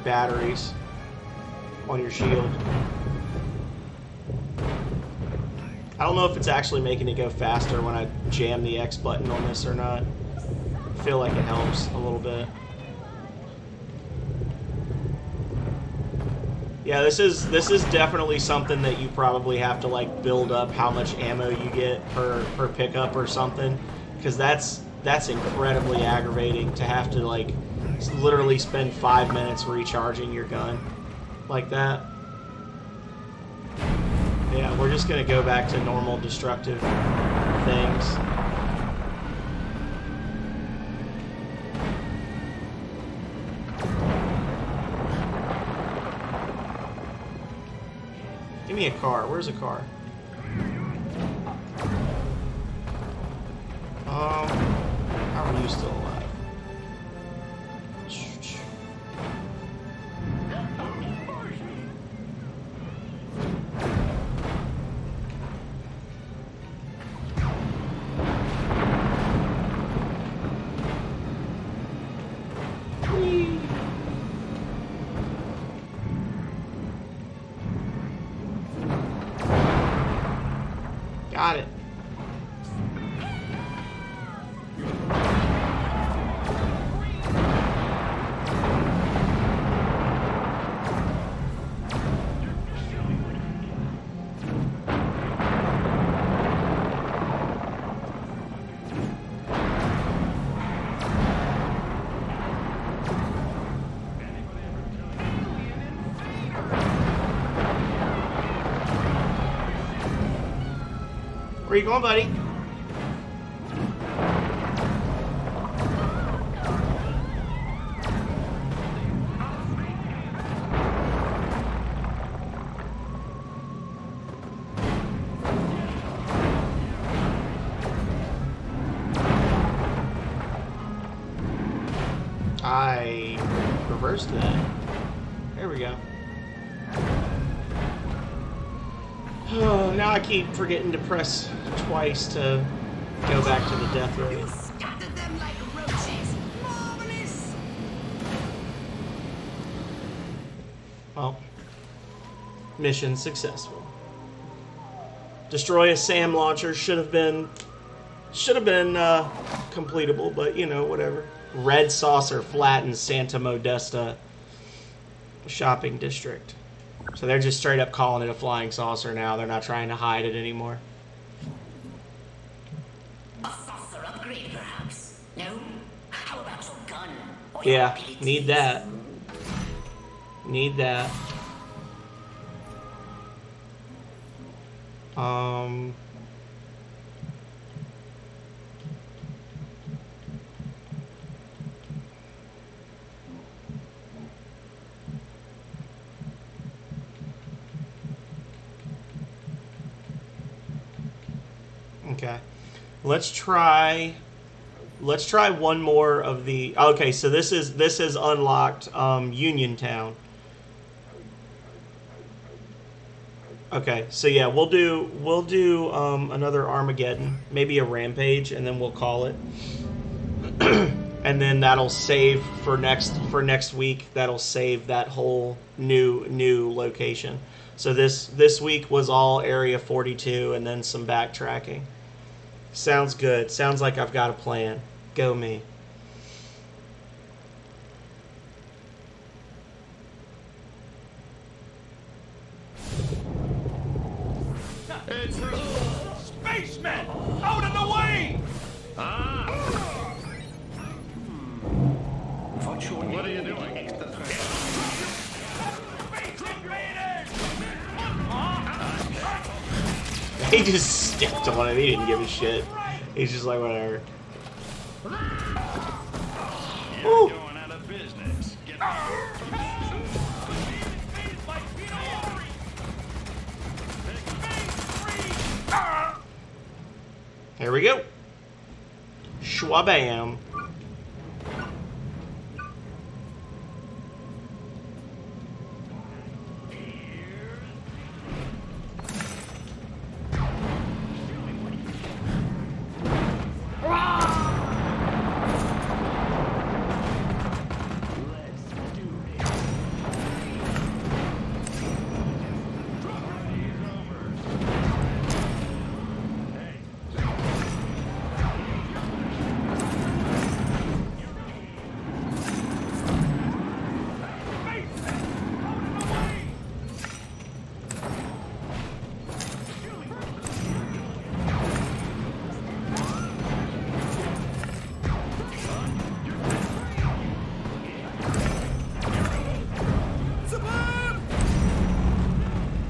batteries on your shield. I don't know if it's actually making it go faster when I jam the X button on this or not. I feel like it helps a little bit. Yeah, this is definitely something that you probably have to like build up how much ammo you get per pickup or something, because that's incredibly aggravating to have to like literally spend 5 minutes recharging your gun like that. Yeah, we're just gonna go back to normal destructive things. Give me a car. Where's a car? How are you still alive? Got it. Where you going, buddy? I reversed that. There we go. Oh, now I keep forgetting to press twice to go back to the death row. You scattered them like roaches. Marvelous. Well, mission successful. Destroy a SAM launcher should have been completable, but you know, whatever. Red saucer flattens Santa Modesta shopping district. So they're just straight up calling it a flying saucer now. They're not trying to hide it anymore. Yeah, need that. Need that. Okay. Let's try one more of the. Okay, so this is unlocked Uniontown. Okay, so yeah, we'll do another Armageddon, maybe a Rampage, and then we'll call it. And then that'll save for next week. That'll save that whole new location. So this week was all Area 42 and then some backtracking. Sounds good. Sounds like I've got a plan. Go me. It's spacemen! Out of the way! What are you doing? He just stepped on it. He didn't give a shit. He's just like, whatever. You're going out of business. Get Here we go. Schwabam.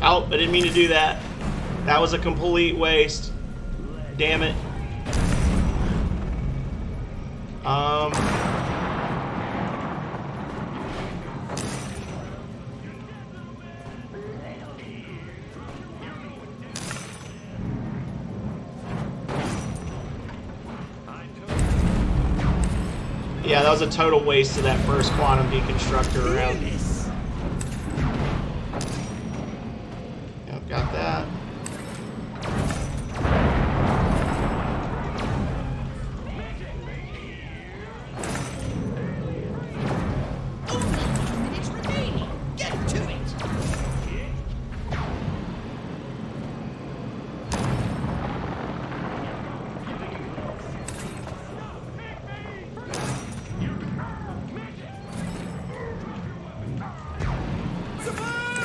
Oh, I didn't mean to do that. That was a complete waste. Damn it. Yeah, that was a total waste of that first quantum deconstructor round. Yep, got that.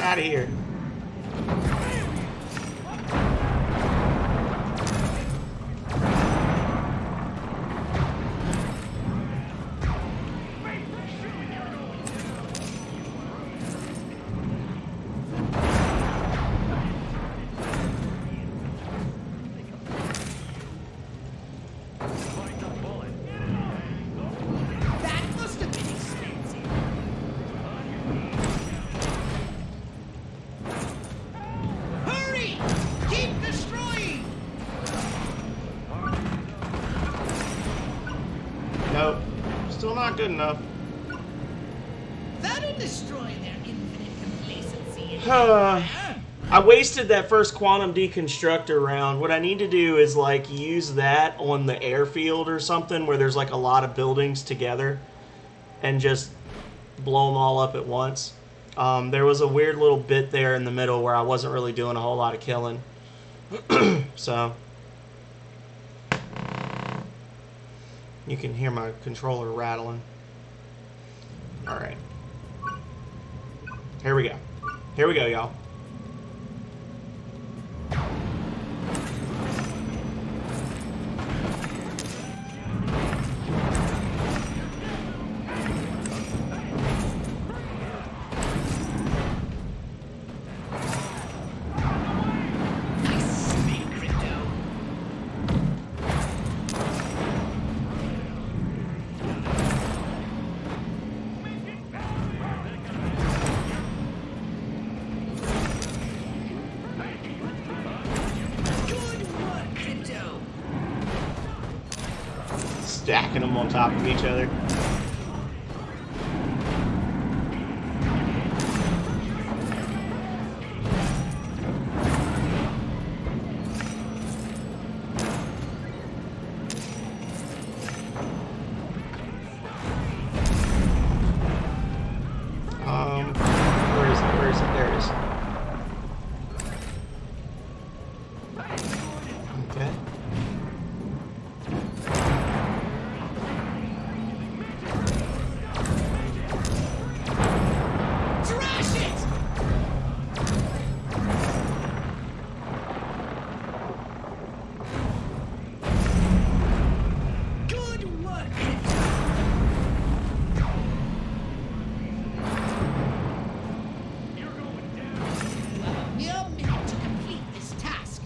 Out of here. That must have been expensive. Hurry! Keep destroying! Nope. Still not good enough. That'll destroy their infinite complacency. I wasted that first quantum deconstructor round. What I need to do is like use that on the airfield or something where there's like a lot of buildings together and just blow them all up at once. There was a weird little bit there in the middle where I wasn't really doing a whole lot of killing. So you can hear my controller rattling. Alright. Here we go. Here we go, y'all. stacking them on top of each other. Where is it? Where is it? There it is. Okay. Trash it! Good work. You have a mere minute to complete this task.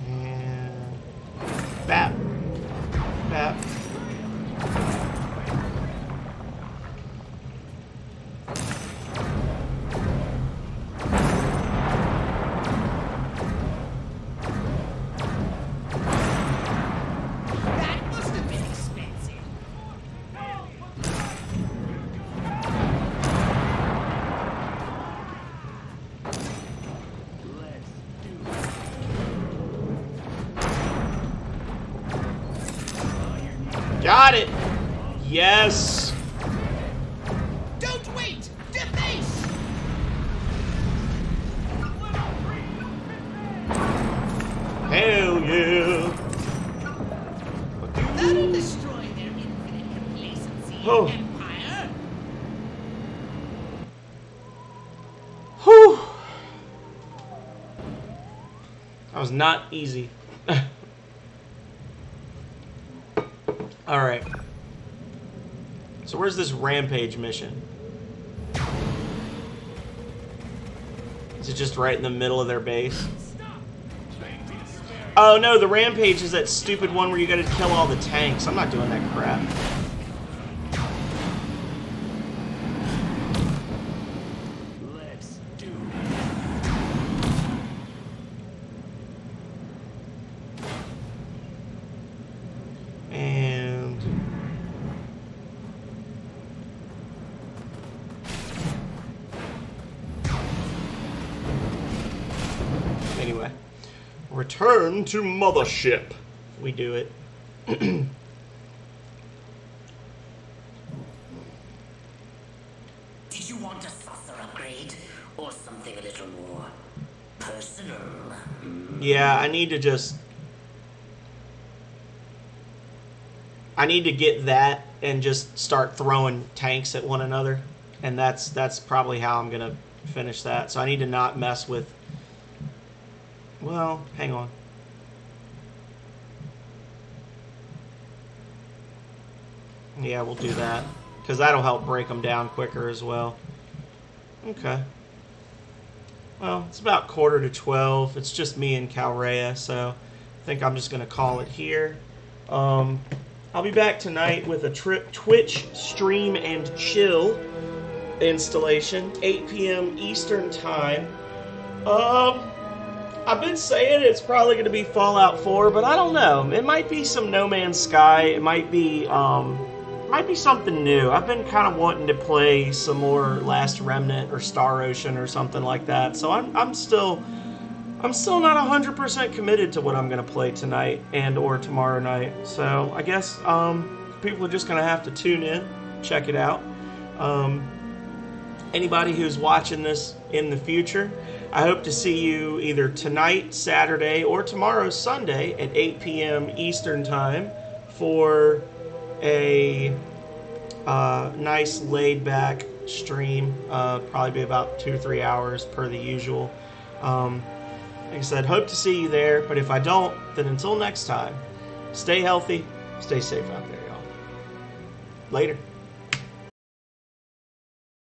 And bap. Bap. That must have been expensive. Got it! Yes! Don't wait! Deface! Hell yeah! That'll destroy their infinite complacency, Oh. Empire. Whew! That was not easy. Alright. So where's this rampage mission? Is it just right in the middle of their base? Oh no, the rampage is that stupid one where you gotta kill all the tanks. I'm not doing that crap. Let's do And anyway, return to mothership. We do it. Did you want a saucer upgrade? Or something a little more personal? Yeah, I need to just... I need to get that and just start throwing tanks at one another. And that's probably how I'm going to finish that. So I need to not mess with... Well, hang on. Yeah, we'll do that. Because that'll help break them down quicker as well. Okay. Well, it's about 11:45. It's just me and Calrea, so I think I'm just going to call it here. I'll be back tonight with a Twitch stream and chill installation, 8 p.m. Eastern Time. I've been saying it's probably going to be Fallout 4, but I don't know. It might be some No Man's Sky. It might be something new. I've been kind of wanting to play some more Last Remnant or Star Ocean or something like that. So I'm still not 100% committed to what I'm going to play tonight and or tomorrow night. So I guess people are just going to have to tune in, check it out. Anybody who's watching this in the future, I hope to see you either tonight, Saturday, or tomorrow, Sunday, at 8 p.m. Eastern Time for a nice laid-back stream. Probably be about 2 or 3 hours per the usual. Like I said, hope to see you there, but if I don't, then until next time, stay healthy, stay safe out there, y'all. Later.